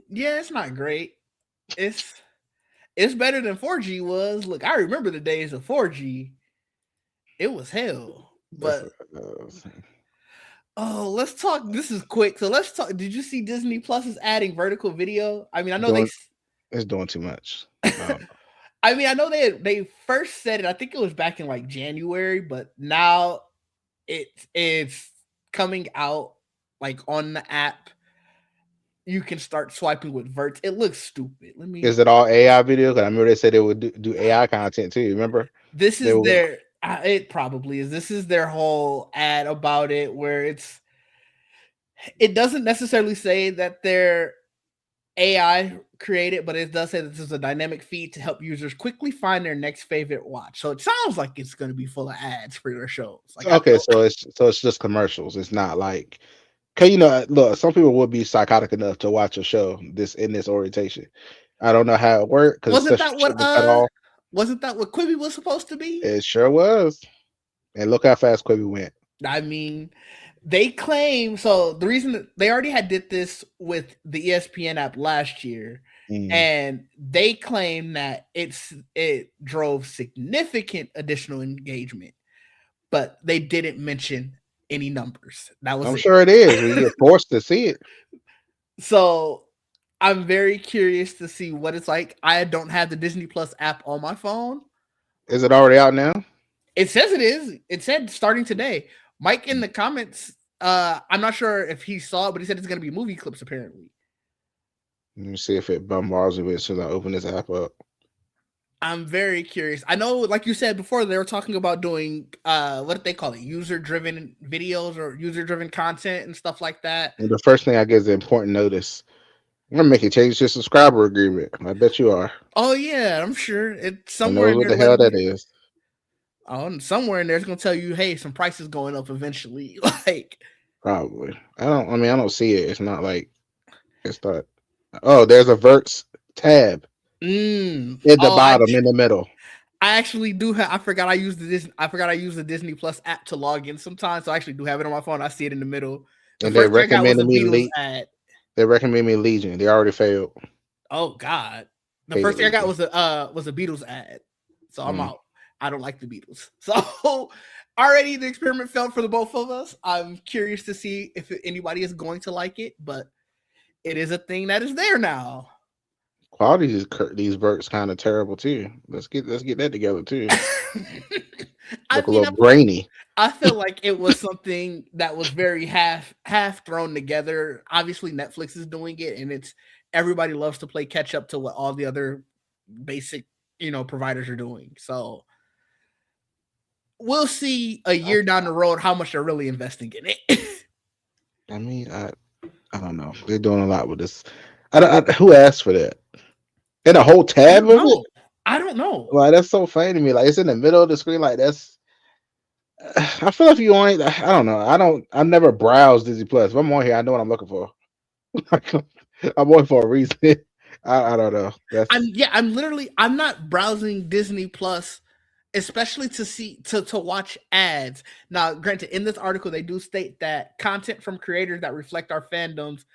It's not great. It's better than 4G was. Look, I remember the days of 4G. It was hell. But let's talk. This is quick. So let's talk. Did you see Disney Plus is adding vertical video? I know it's doing too much. I know they first said it. I think it was back in like January, but now it's coming out like on the app. You can start swiping with verts. It looks stupid. Is it all AI video? Because I remember they said they would do AI content too. Remember? This is it probably is. This is their whole ad about it, where it doesn't necessarily say that they're AI created, but it does say that this is a dynamic feed to help users quickly find their next favorite watch. So it sounds like it's going to be full of ads for their shows. So it's just commercials. It's not like, look, some people would be psychotic enough to watch a show in this orientation. I don't know how it worked. Wasn't that what Quibi was supposed to be? It sure was. And look how fast Quibi went. They claim, so the reason that they already did this with the ESPN app last year, and they claim that it drove significant additional engagement, but they didn't mention any numbers. I'm sure it is. We get forced to see it. So I'm very curious to see what it's like. I don't have the Disney Plus app on my phone. Is it already out now? It says it is. It said starting today. Mike in the comments, I'm not sure if he saw it, but he said it's going to be movie clips apparently. Let me see if it bombards me with as soon as I open this app up. I'm very curious. I know, like you said before, they were talking about doing what did they call it? User-driven videos or user-driven content and stuff like that. And the first thing I get is the important notice. I'm gonna make a change to your subscriber agreement. I bet you are. Oh yeah, I'm sure it's somewhere. What the hell that is? Oh, and somewhere in there it's gonna tell you, hey, some prices going up eventually. Probably. I don't see it. It's not like it's not. Oh, there's a Verts tab. At the bottom, in the middle. I actually do have. I forgot I used the Disney Plus app to log in sometimes. So I actually do have it on my phone. I see it in the middle. And they recommended me They recommended me Legion. They already failed. Oh God! The first thing I got was a Beatles ad. So I'm out. I don't like the Beatles. So already the experiment failed for the both of us. I'm curious to see if anybody is going to like it, but it is a thing that is there now. quality these verts kind of terrible too. Let's get that together too. I Look a mean, little grainy. I feel like it was something that was very half thrown together. Obviously, Netflix is doing it, and it's everybody loves to play catch up to what all the other basic providers are doing. So we'll see a I, year down the road how much they're really investing in it. I mean, I don't know. They're doing a lot with this. Who asked for that? And a whole I tab don't of it? know. I don't know. Like that's so funny to me. Like it's in the middle of the screen. Like that's. I feel like you only. I don't know. I've never browsed Disney Plus. If I'm on here, I know what I'm looking for. I'm on for a reason. I don't know. That's I'm not browsing Disney Plus, especially to watch ads. Now, granted, in this article they do state that content from creators that reflect our fandoms,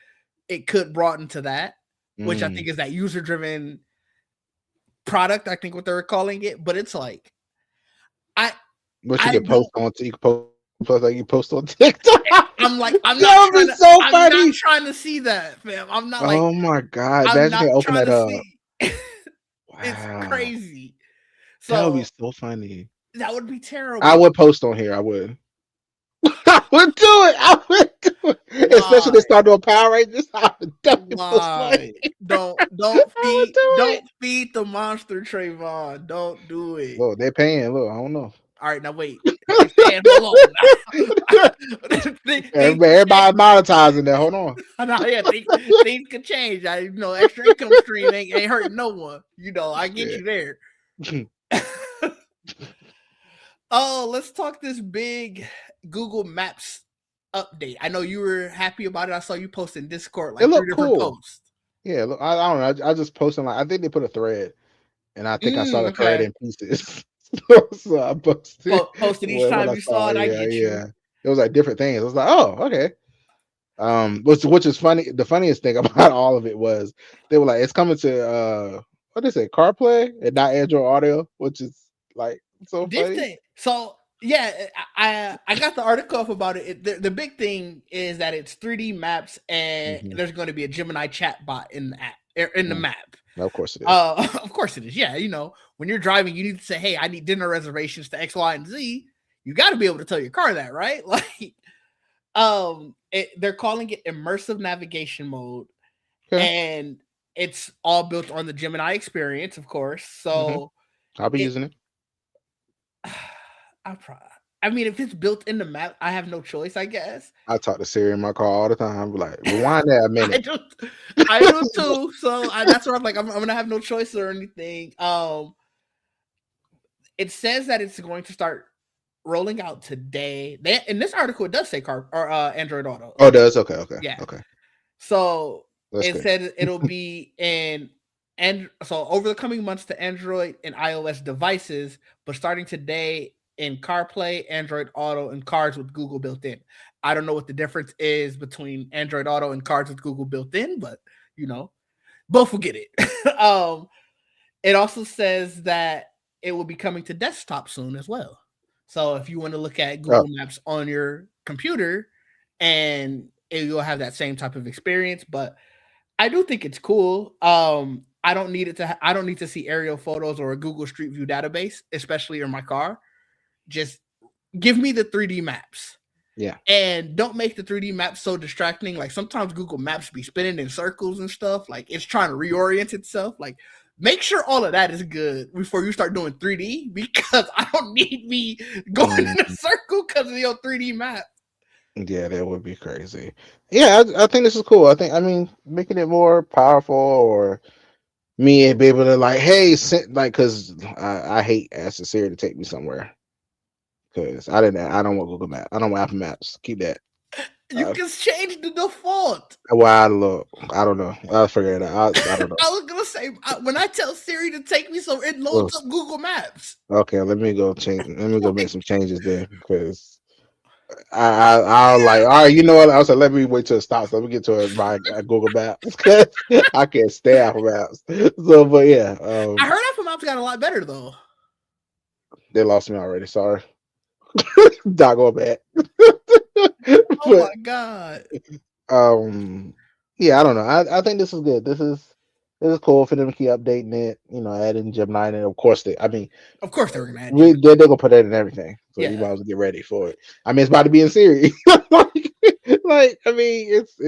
it could broaden to that, which I think is that user driven product, I think what they're calling it. But it's like I what you I can don't post on. You can post like you post on TikTok. I'm like That would be so I'm not funny. trying to see that, fam. Oh my god! I'm Imagine not they open trying that to up. see. It's Wow, crazy. that would be So so funny. that would be I terrible. would post on here. I would. I would do it. I would do it. Especially they Why? start doing Power Rangers. I would definitely post on Why? it. Don't I would feed do it. don't feed the monster, Trayvon. Don't do it. Look, they're paying. Look, I don't know. All right, now wait. They saying hold on now. Things could Everybody change. monetizing that. Hold on. No, yeah, things could change. Extra income stream ain't hurting no one. I get Shit. you there. Oh, let's talk this big Google Maps update. I know you were happy about it. I saw you post in Discord It like three looked different cool. posts. Yeah, look, I don't know. I just posted like I think they put a thread, and I think I saw the thread Okay. in pieces. So I posted Posted each when time I you saw saw it. it. I Yeah, get you. yeah. It was like different things. I was like, oh, okay. Which is funny. The funniest thing about all of it was they were like, it's coming to what is it, CarPlay and not Android Audio, which is like so This funny. thing. So yeah, I got the article up about it. The big thing is that it's 3D maps and Mm-hmm. there's going to be a Gemini chat bot in the app in the Mm-hmm. map. Of course it is. Of course it is. Yeah, when you're driving, you need to say, "Hey, I need dinner reservations to X, Y, and Z." You got to be able to tell your car that, right? Like, they're calling it immersive navigation mode, Okay. and it's all built on the Gemini experience, of course. Mm-hmm. So I'll be it, using it. I mean, if it's built in the map, I have no choice, I guess. I talk to Siri in my car all the time. I'm like, rewind that a I minute. do, I do too. So that's where I'm like, I'm gonna have no choice or anything. It says that it's going to start rolling out today. In this article, it does say car or Android Auto. Oh, it does? Okay, okay, Yeah. okay. So That's it good. said it'll be so over the coming months to Android and iOS devices, but starting today in CarPlay, Android Auto, and cars with Google built in. I don't know what the difference is between Android Auto and cars with Google built in, but both will get it. It also says that it will be coming to desktop soon as well. So if you want to look at Oh, Google Maps on your computer, and you'll have that same type of experience. But I do think it's cool. I don't need I don't need to see aerial photos or a Google Street View database, especially in my car. Just give me the 3D maps. yeah. And don't make the 3D maps so distracting. Like sometimes Google Maps be spinning in circles and stuff. Like it's trying to reorient itself. Like make sure all of that is good before you start doing 3D, because I don't need me going in a Mm, circle because of your 3D map. yeah, that would be crazy. Yeah, I think this is cool. I mean, making it more powerful or me be able to like, hey, like, because I hate asking Siri to take me somewhere because I don't want Google Maps. I don't want Apple Maps. Keep that. You can change the default. Well, I look. I don't know. I'll figure it out. I don't know. I was gonna say when I tell Siri to take me, so it Well, loads up Google Maps. okay, let me go change. Let me go make Like, some changes there because I'll like. All right, you know what? I was like, let me wait till it stops. Let me get to my Google Maps because I can't stay Apple Maps. So, but yeah, I heard Apple Maps got a lot better though. they lost me already. Sorry, not going back. Oh But my god. um, yeah, I don't know. I think this is good. This is it was cool for them to keep updating it, adding Gemini, and of course I mean, Of course, they were gonna add we Gemini. they're gonna put that in everything, so you Yeah, might as well get ready for it. I mean, it's about to be in Siri. I mean, it's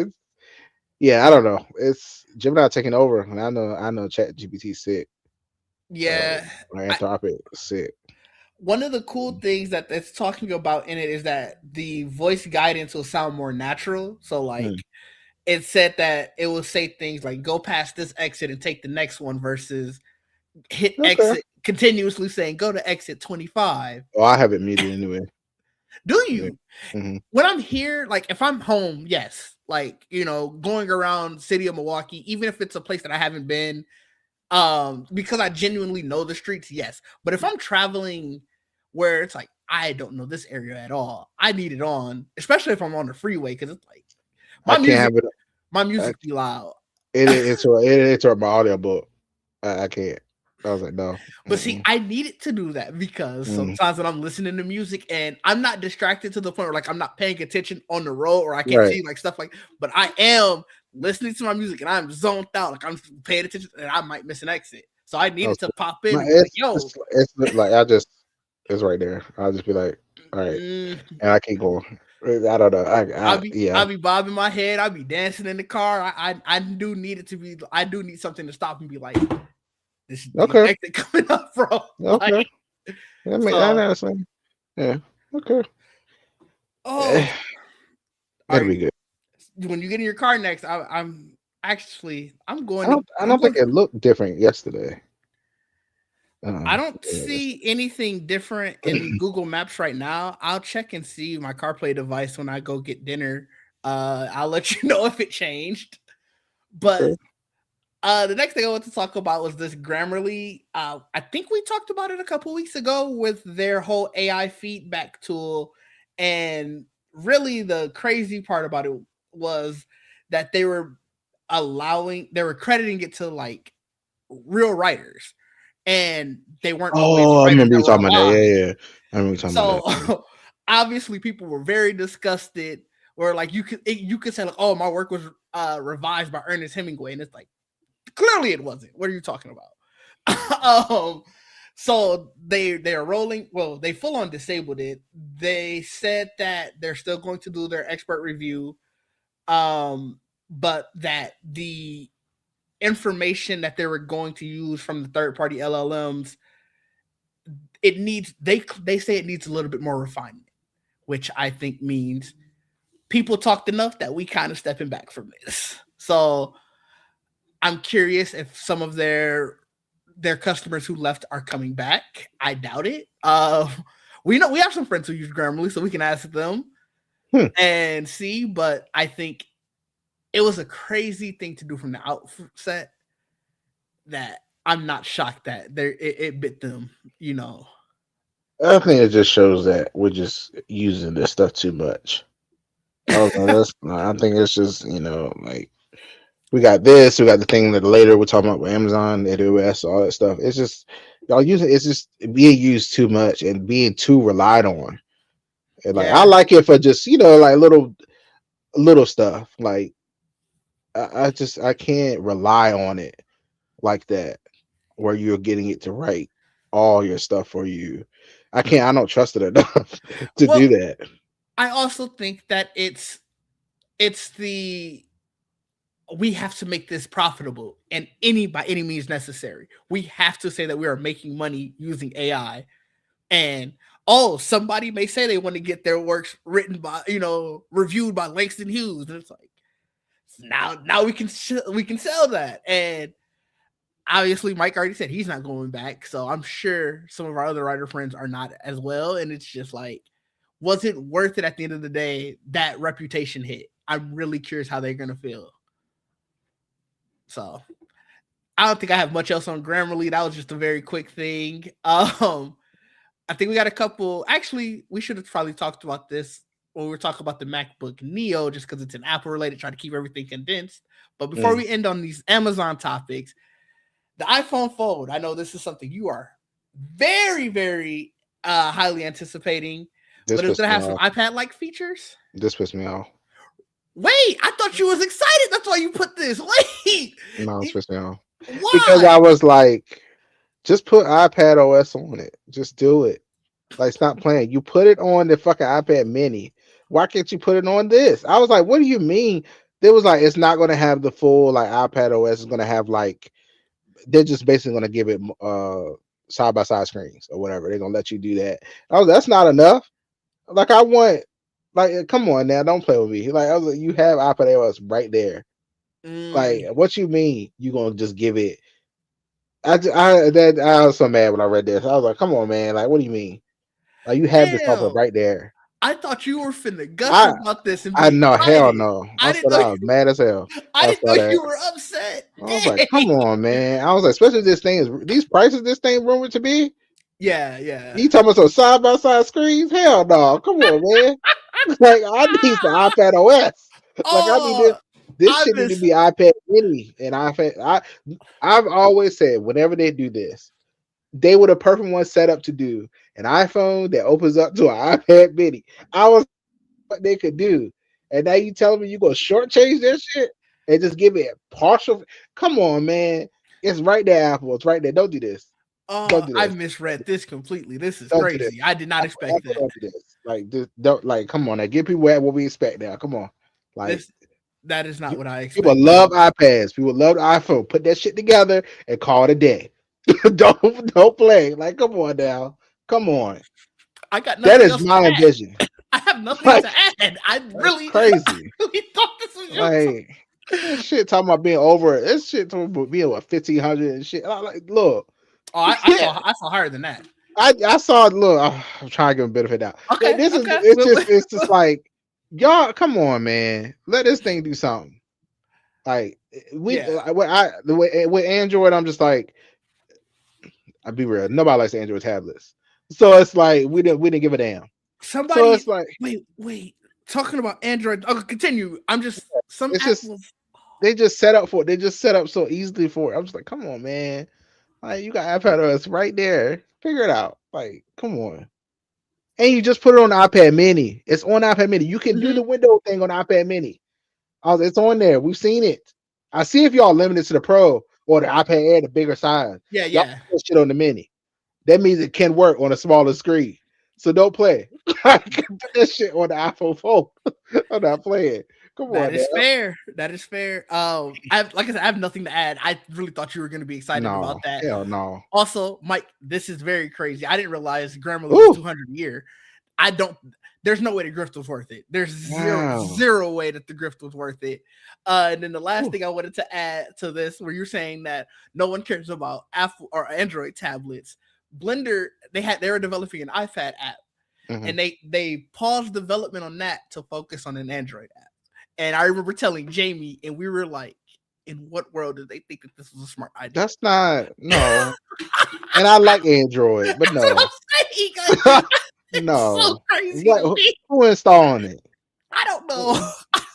yeah, I don't know. It's Gemini taking over, and I know Chat GPT sick, uh, yeah. or I, Anthropic sick. one of the cool things that it's talking about in it is that the voice guidance will sound more natural. So Hmm. like it said that it will say things like go past this exit and take the next one versus hit Okay. exit continuously saying go to exit 25. Oh, I have it muted anyway. Do Yeah. you? Hmm. When I'm here, like if I'm home, yes. Like, going around city of Milwaukee, even if it's a place that I haven't been, because I genuinely know the streets, yes. But if I'm traveling where it's like I don't know this area at all, I need it on, especially if I'm on the freeway, because it's like I my can't music, have it. my I, music be loud. it's my audio book. I can't. I was like, no. But see, Mm-mm. I need it to do that because Mm. sometimes when I'm listening to music and I'm not distracted to the point where like I'm not paying attention on the road or I can't Right. see like stuff like, but I am listening to my music and I'm zoned out, like I'm paying attention and I might miss an exit. So I need Oh, it to pop in my, and be like, it's, yo, it's like it's right there. I'll just be like, all right, mm, and I keep going. I don't know. Yeah. I'll be bobbing my head, I'll be dancing in the car. I do need it to be I do need something to stop and be like, this is the Okay. exit coming up, bro. Like Okay. I so understand. Yeah. Okay. oh all It'll right. be good. When you get in your car next, I'm actually I I'm don't think going. it looked different yesterday. I don't Yeah. see anything different in Google Maps right now. I'll check and see my CarPlay device when I go get dinner. I'll let you know if it changed. But Okay. the next thing I want to talk about was this Grammarly. I think we talked about it a couple weeks ago with their whole AI feedback tool, and really the crazy part about it was that they were crediting it to like real writers, and they weren't always Oh, I writers remember that you were talking about that. alive. Yeah, yeah. I remember you talking about that. So obviously, people were very disgusted. Or like you could say like, oh, my work was revised by Ernest Hemingway, and it's like clearly it wasn't. What are you talking about? So they are rolling. Well, they full on disabled it. They said that they're still going to do their expert review, but that the information that they were going to use from the third party LLMs, it needs they say it needs a little bit more refinement, which I think means people talked enough that we kind of stepping back from this. So I'm curious if some of their customers who left are coming back. I doubt it. We know we have some friends who use Grammarly, so we can ask them Hmm. and see. But I think it was a crazy thing to do from the outset that I'm not shocked that it bit them. I think it just shows that we're just using this stuff too much. I think it's just like we got this, we got the thing that later we're talking about with Amazon, AWS, all that stuff. It's just y'all using it's just being used too much and being too relied on. And like I Yeah. like it for just like little stuff. Like I can't rely on it like that where you're getting it to write all your stuff for you. I don't trust it enough to Well, do that. I also think that it's the we have to make this profitable and any by any means necessary. We have to say that we are making money using AI. And oh, somebody may say they want to get their works written by, reviewed by Langston Hughes. And it's like now we can sell that. And obviously Mike already said he's not going back. So I'm sure some of our other writer friends are not as well. And it's just like, was it worth it at the end of the day, that reputation hit? I'm really curious how they're gonna feel. So I don't think I have much else on Grammarly. That was just a very quick thing. I think we got a couple. Actually, we should have probably talked about this when we were talking about the MacBook Neo, just because it's an Apple related, try to keep everything condensed. But before Mm. we end on these Amazon topics, the iPhone Fold. I know this is something you are very, very highly anticipating, This but it's pissed gonna me have some off. iPad like features. This pissed me off. Wait, I thought you was excited. That's why you put this. Wait, No, it's pissed me off. because I Why? was like, just put iPad OS on it. Just do it. Like, stop playing. You put it on the fucking iPad Mini. Why can't you put it on this? I was like, what do you mean? They was like, it's not gonna have the full like iPad OS. It's gonna have like they're just basically gonna give it side by side screens or whatever. They're gonna let you do that. I was that's not enough. Like I want come on now, don't play with me. Like I was like, you have iPad OS right there. Like Mm, what you mean you gonna just give it I was so mad when I read this. I was like, come on, man. Like, what do you mean? Like, you have the software damn. right there. I thought you were finna gush I about this and I be know, hell excited. no. I I didn't said know I was you. mad as hell. I I didn't saw know that. you were upset. I was like, come Dang. on, man. I was like, especially this thing is these prices this thing rumored to be. Yeah, yeah. You talking about some side by side screens? Hell no. Come on, man. Like I need some iPad OS. Like I need Oh, this I shit need to miss. be iPad mini and iPad. I've always said whenever they do this, they were the perfect one set up to do an iPhone that opens up to an iPad mini. I was what they could do. And now you telling me you gonna shortchange their shit and just give it partial. Come on, man. It's right there, Apple. It's right there. Don't do this. Don't do I this. misread this completely. This is Don't do this. crazy. I did not Apple, expect Apple that. don't do this. Like this, don't like. Come on, now give people what we expect now. Come on, like This that is not you, what I people expected. love iPads. People love the iPhone. Put that shit together and call it a day. Don't play. Like, come on now. Come on. I got That nothing is else to my add. envision. I have nothing Like, to add. that's I crazy. really thought this was you. Like this shit talking about being over. This shit talking about being what 1,500 and shit. Like, look, Oh, you can't. I saw higher than that. I saw. Look, I'm trying to give a benefit now. Like Okay, this is. okay. It's just like y'all. Come on, man. Let this thing do something. Like Yeah. the way with Android, I'm just like I'll be real. Nobody likes Android tablets, so it's like we didn't give a damn. So Somebody it's like wait. Talking about Android. Okay, continue. I'm just some it's just apples. they just set up for it. They just set up so easily for it. I'm just like, come on, man. Like you got iPad OS right there. Figure it out. Like, come on. And you just put it on the iPad Mini. It's on iPad Mini. You can do Hmm. the window thing on iPad Mini. It's on there. We've seen it. I see if y'all limited to the Pro or the iPad Air, the bigger size. Yeah, Y'all yeah. put shit on the Mini. That means it can work on a smaller screen. So don't play. Like, put that shit on the iPhone 4. I'm not playing. Come That on is now. fair. That is fair. Like I said, I have nothing to add. I really thought you were going to be excited No, about that. hell no. Also, Mike, this is very crazy. I didn't realize grandma loses Ooh, 200 a year. I don't. There's no way the grift was worth it. There's wow. zero way that the grift was worth it. And then the last Ooh. thing I wanted to add to this, where you're saying that no one cares about Apple or Android tablets, Blender they were developing an iPad app, Mhm. and they paused development on that to focus on an Android app. And I remember telling Jamie, and we were like, "In what world did they think that this was a smart idea?" That's not no. And I like Android, but That's what no. I'm saying. Like, it's so No. crazy What to me. who installing it? I don't know.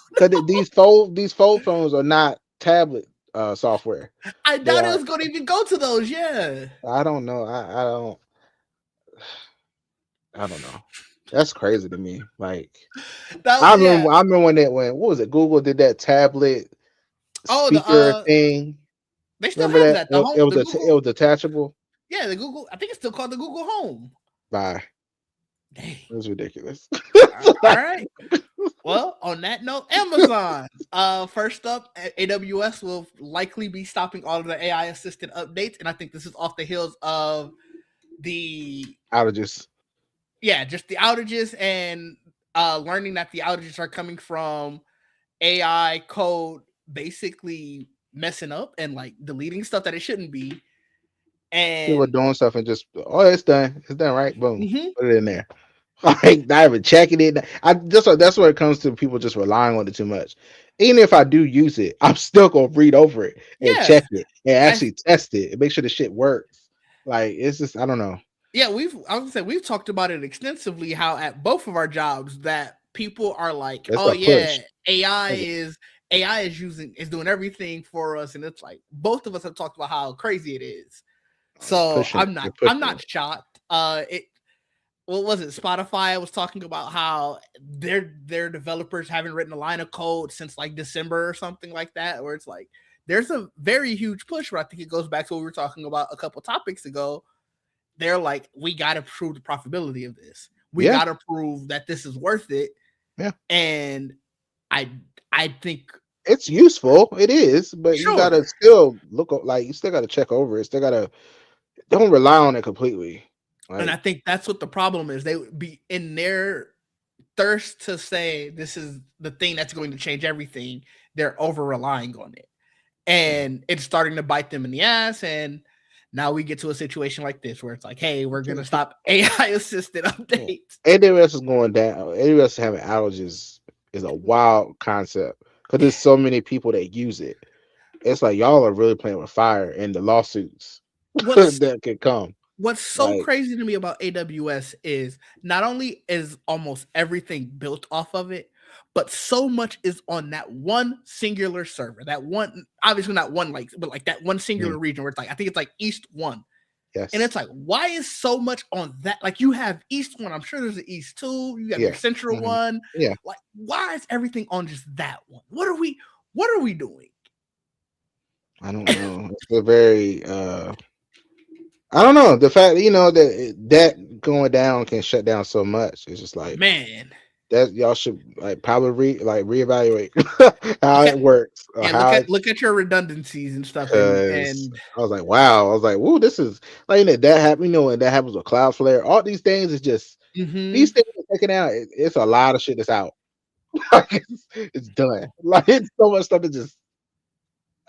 Because these fold phones are not tablet software. I They doubt it are. was going to even go to those. Yeah. I don't know. I don't know. That's crazy to me. Like That yeah. I remember when what was it? Google did that tablet Oh, speaker thing. they still Remember have that? that. The home, the It Google. was detachable. Yeah, the Google. I think it's still called the Google Home. Bye. Dang. It was ridiculous. All right. Well, on that note, Amazon. First up, AWS will likely be stopping all of the AI assisted updates, and I think this is off the heels of the Outages. just the outages and learning that the outages are coming from AI code basically messing up and like deleting stuff that it shouldn't be. People were And doing stuff and just it's done. It's done right. Boom. mhm, Put it in there. Like not even checking it. I just that's where it comes to people just relying on it too much. Even if I do use it, I'm still gonna read over it and yeah, check it and I actually test it and make sure the shit works. Like it's just I don't know. yeah I was gonna say we've talked about it extensively how at both of our jobs that people are like, It's oh a push. yeah, AI is doing everything for us, and it's like both of us have talked about how crazy it is. So Pushing it. They're I'm pushing not it. shocked. It what was it? Spotify was talking about how their developers haven't written a line of code since like December or something like that, where it's like there's a very huge push, but I think it goes back to what we were talking about a couple topics ago. They're like, we got to prove the profitability of this. We Yeah. got to prove that this is worth it. Yeah. And I think It's useful. It is, but you sure. gotta still look like you still gotta check over it. Still gotta don't rely on it completely. And I Like think that's what the problem is. They would be in their thirst to say this is the thing that's going to change everything. They're over relying on it. And it's starting to bite them in the ass. And now we get to a situation like this where it's like, hey, we're going to stop AI assisted updates. AWS is going down. AWS having outages is a wild concept because there's so many people that use it. It's like y'all are really playing with fire in the lawsuits that could come. What's so crazy to me about AWS is not only is almost everything built off of it, but so much is on that one singular server. That one, obviously not one like, but like that one singular region where it's like, I think it's like East 1. Yes. And it's like, why is so much on that? Like you have East 1, I'm sure there's an East 2, you have your Central 1. Yeah. Like, why is everything on just that one? What are we doing? I don't know. It's a very I don't know. The fact that going down can shut down so much. It's just like, man, that y'all should like probably reevaluate how it works. Yeah, look at your redundancies and stuff. And I was like, wow. I was like, whoa, this is like that happened. When that happens with Cloudflare, all these things is just these things are taken out. It's a lot of shit that's out. Like it's done. Like it's so much stuff that just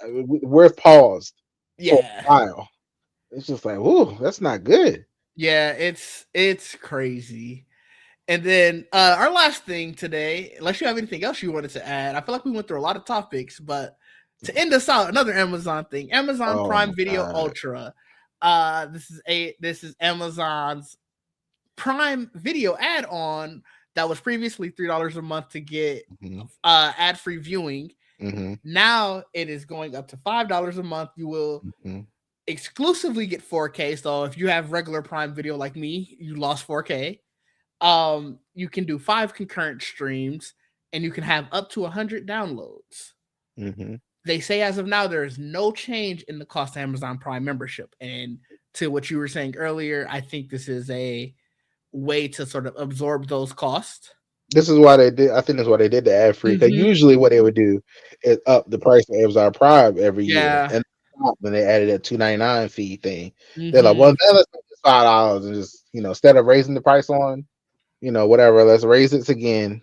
we're paused for a while. It's just like, whoa, that's not good. Yeah, it's crazy. And then our last thing today, unless you have anything else you wanted to add, I feel like we went through a lot of topics, but to end us out, another Amazon thing, Amazon Prime Video Ultra. This is Amazon's Prime Video add-on that was previously $3 a month to get ad-free viewing. Now it is going up to $5 a month. You will exclusively get 4K. So if you have regular Prime Video like me, you lost 4K. You can do 5 concurrent streams and you can have up to 100 downloads. They say as of now there is no change in the cost of Amazon Prime membership. And to what you were saying earlier, I think this is a way to sort of absorb those costs. This is why they did. I think that's why they did the ad free. Because usually what they would do is up the price of Amazon Prime every year, and then they added a $2.99 fee thing. They're like, well, now let's make this $5 and just instead of raising the price on, whatever, let's raise it again.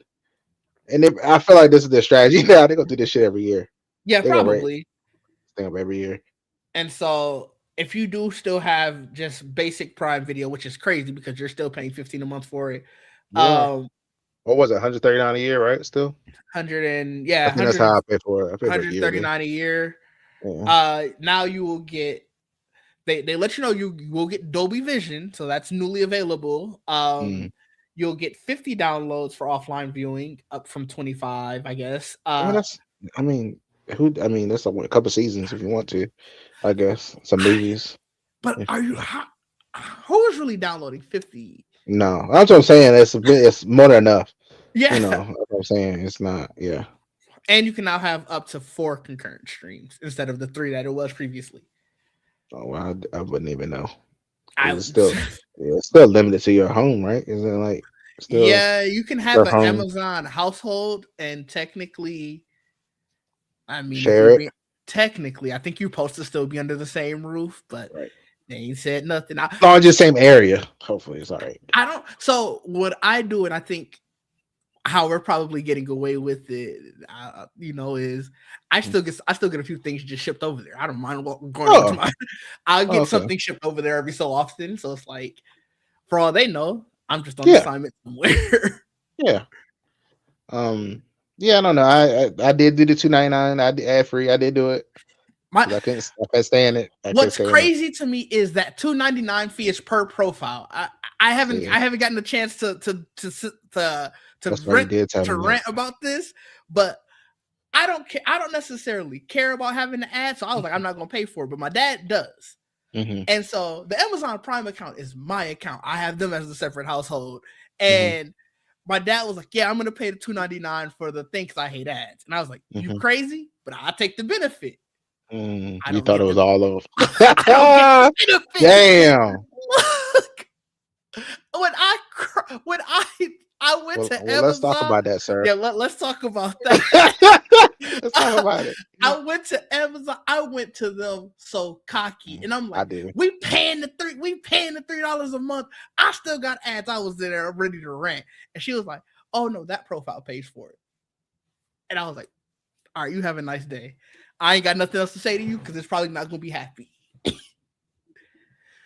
And I feel like this is their strategy now. They're gonna do this shit every year. Yeah, probably. Thing up every year. And so if you do still have just basic Prime Video, which is crazy because you're still paying $15 a month for it. Yeah. What was it? $139 a year, right? Still 100 and I think that's how I pay for it. I pay $139 a year. Yeah. Now you will get. They let you know you will get Dolby Vision, so that's newly available. You'll get 50 downloads for offline viewing, up from 25, I guess. That's that's like a couple seasons if you want to. I guess some movies. But are you? Who is really downloading 50? No, that's what I'm saying. It's more than enough. Yeah, that's what I'm saying. It's not. Yeah. And you can now have up to 4 concurrent streams instead of the 3 that it was previously. Oh, well, I wouldn't even know. It's still limited to your home, right? Isn't it like? Yeah, you can have an Amazon household, and technically, technically, I think you're supposed to still be under the same roof, but they ain't said nothing. Just same area. Hopefully, it's all right. So what I do, and I think how we're probably getting away with it, is I still get a few things just shipped over there. I don't mind going over to my. I'll get something shipped over there every so often. So it's like, for all they know, I'm just on assignment somewhere. Yeah. Yeah, I don't know. I did do the $2.99. I did ad free. I did do it. I couldn't stand it. What's crazy to me is that $2.99 fee is per profile. I haven't gotten a chance to rant about this, but I don't care. I don't necessarily care about having the ad, so I was like, I'm not gonna pay for it. But my dad does, and so the Amazon Prime account is my account. I have them as a separate household, and my dad was like, "Yeah, I'm gonna pay the $2.99 for the thing because I hate ads." And I was like, "You crazy?" But I'll take the benefit. I You don't thought it get was the all of. I don't get the benefits. Damn. Look, when I went to Well, let's talk Amazon. about that, sir. Yeah, let's talk about that. Let's talk about it. I went to Amazon. I went to them so cocky, and I'm I like, do. we paying the $3 a month. I still got ads. I was there ready to rant, and she was like, "Oh no, that profile pays for it." And I was like, "All right, you have a nice day. I ain't got nothing else to say to you because it's probably not gonna be happy."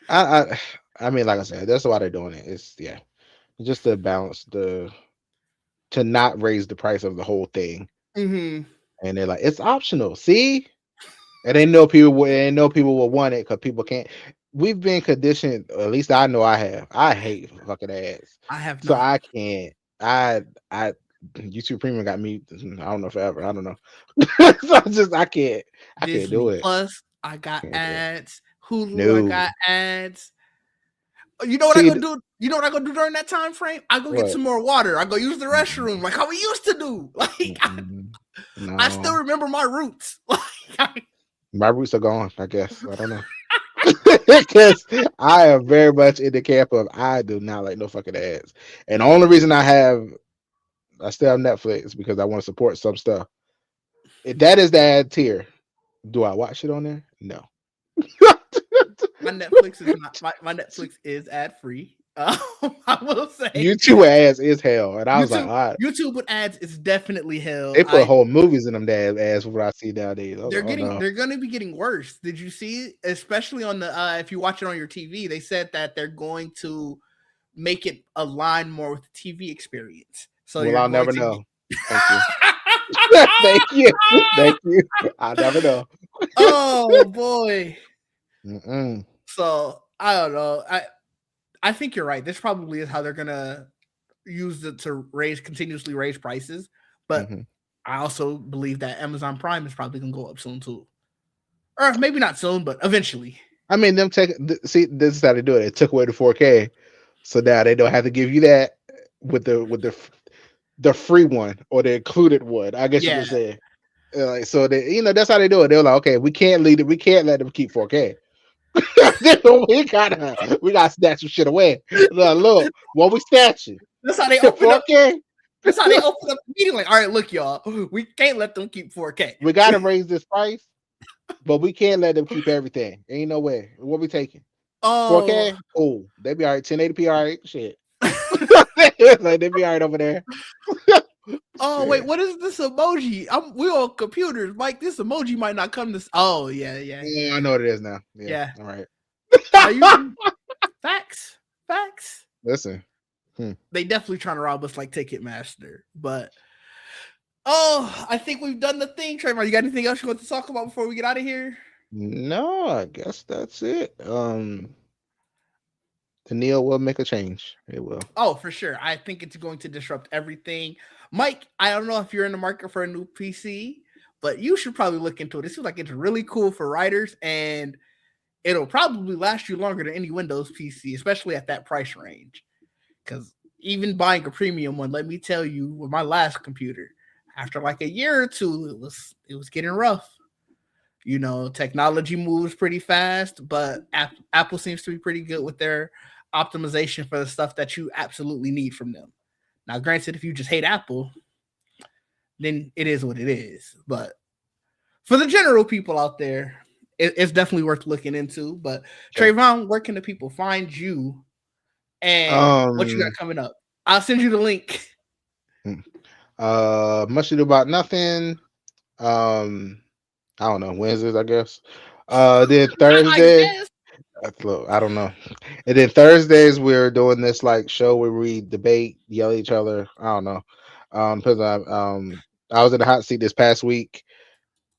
I I mean, like I said, that's why they're doing it. It's just to balance to not raise the price of the whole thing. Mm-hmm. And they're like, it's optional. See, and they know people will want it because people can't. We've been conditioned. At least I know I have. I hate fucking ads, I have so not. I can't. I YouTube Premium got me. I don't know forever. I don't know. So I can't. I can't do Disney it. Plus, I got Can't do it. ads. Hulu, I No. got ads. You know what I See gonna do? You know what I gonna do during that time frame? I go get what? some more water. I go use the Mm-mm, restroom like how we used to do. Like mm-mm. I still No, remember my roots. Like, my roots are gone. I guess I don't know. Because I am very much in the camp of I do not like no fucking ads. And the only reason I still have Netflix because I want to support some stuff. If that is the ad tier, do I watch it on there? No. my Netflix is not my Netflix is ad free. I will say YouTube ads is hell. And I was like, YouTube all right. YouTube with ads is definitely hell. They put whole movies in them damn ads from what I see nowadays. I was like, oh no. They're going to be getting worse. Did you see it? Especially on the if you watch it on your TV, they said that they're going to make it align more with the TV experience. So Well, you're I'll going never to know. Thank you. Thank you. Thank you. I'll never know. Oh boy. Mm-mm. So I don't know. I think you're right. This probably is how they're gonna use it to continuously raise prices. But Mm-hmm. I also believe that Amazon Prime is probably gonna go up soon too. Or maybe not soon, but eventually. I mean, see, this is how they do it. It took away the 4K, so now they don't have to give you that with the free one or the included one. I guess you Yeah. could say. Like, so they, that's how they do it. They're like, okay, we can't lead it. We can't let them keep 4K. we gotta snatch some shit away. Look, what we snatching? That's how they open up. 4K. That's how they open up the meeting. Like, all right, look, y'all, we can't let them keep 4K. We gotta raise this price, but we can't let them keep everything. Ain't no way. What we taking? Oh. 4K? Oh, they be all right. 1080p, all right. Shit. Like they be all right over there. Oh wait, what is this emoji? We on computers, Mike. This emoji might not come to. Oh yeah. Yeah, I know what it is now. Yeah. All right. Are you facts? Listen. They definitely trying to rob us like Ticketmaster, but I think we've done the thing. Trayvon, you got anything else you want to talk about before we get out of here? No, I guess that's it. The Neo will make a change. It will. Oh, for sure. I think it's going to disrupt everything. Mike, I don't know if you're in the market for a new PC, but you should probably look into it. It seems like it's really cool for writers, and it'll probably last you longer than any Windows PC, especially at that price range. Because even buying a premium one, let me tell you, with my last computer, after like a year or two, it was getting rough. Technology moves pretty fast, but Apple seems to be pretty good with their optimization for the stuff that you absolutely need from them. Now, granted, if you just hate Apple, then it is what it is. But for the general people out there, it's definitely worth looking into. But Sure. Trayvon, where can the people find you and what you got coming up? I'll send you the link. Much ado about nothing. I don't know, Wednesdays, I guess. Then I Thursday. guess. Look, I don't know. And then Thursdays we're doing this like show where we debate, yell at each other. I don't know. Because I was in the hot seat this past week.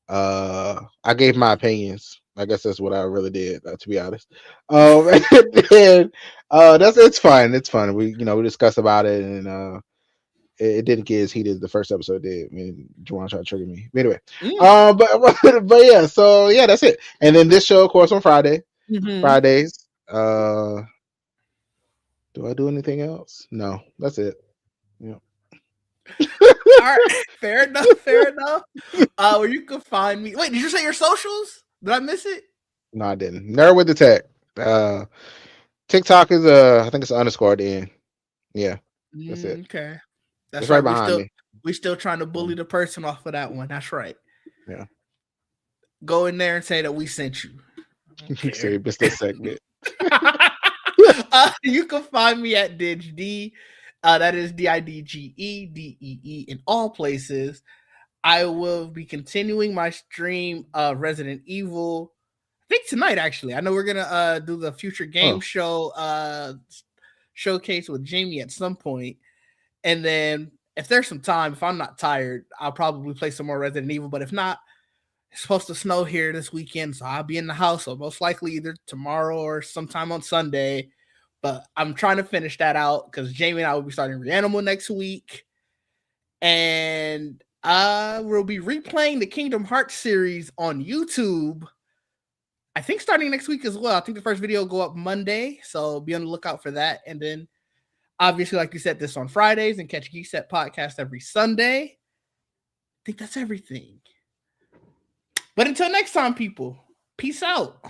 I gave my opinions. I guess that's what I really did, to be honest. And then, it's fun. It's fun. We discuss about it, and it didn't get as heated as the first episode did. I mean, Juwan tried to trigger me. But anyway, but yeah. So yeah, that's it. And then this show, of course, on Fridays. Do I do anything else? No, that's it. Yeah. All right, fair enough. Fair enough. Where you can find me. Wait, did you say your socials? Did I miss it? No, I didn't. Nerd with the tech. TikTok is I think it's an underscore at the end. Yeah, that's it. Okay, that's It's right right. behind me. We still trying to bully the person off of that one. That's right. Yeah. Go in there and say that we sent you. So you missed that segment. You can find me at DidgeD. That is DIDGEDEE in all places. I will be continuing my stream of Resident Evil. I think tonight, actually. I know we're gonna do the future game show showcase with Jamie at some point. And then if there's some time, if I'm not tired, I'll probably play some more Resident Evil. But if not, it's supposed to snow here this weekend, so I'll be in the house. So most likely either tomorrow or sometime on Sunday. But I'm trying to finish that out because Jamie and I will be starting Reanimal next week. And we'll be replaying the Kingdom Hearts series on YouTube. I think starting next week as well. I think the first video will go up Monday, so be on the lookout for that. And then, obviously, like you said, this on Fridays and catch Geek Set podcast every Sunday. I think that's everything. But until next time, people, peace out.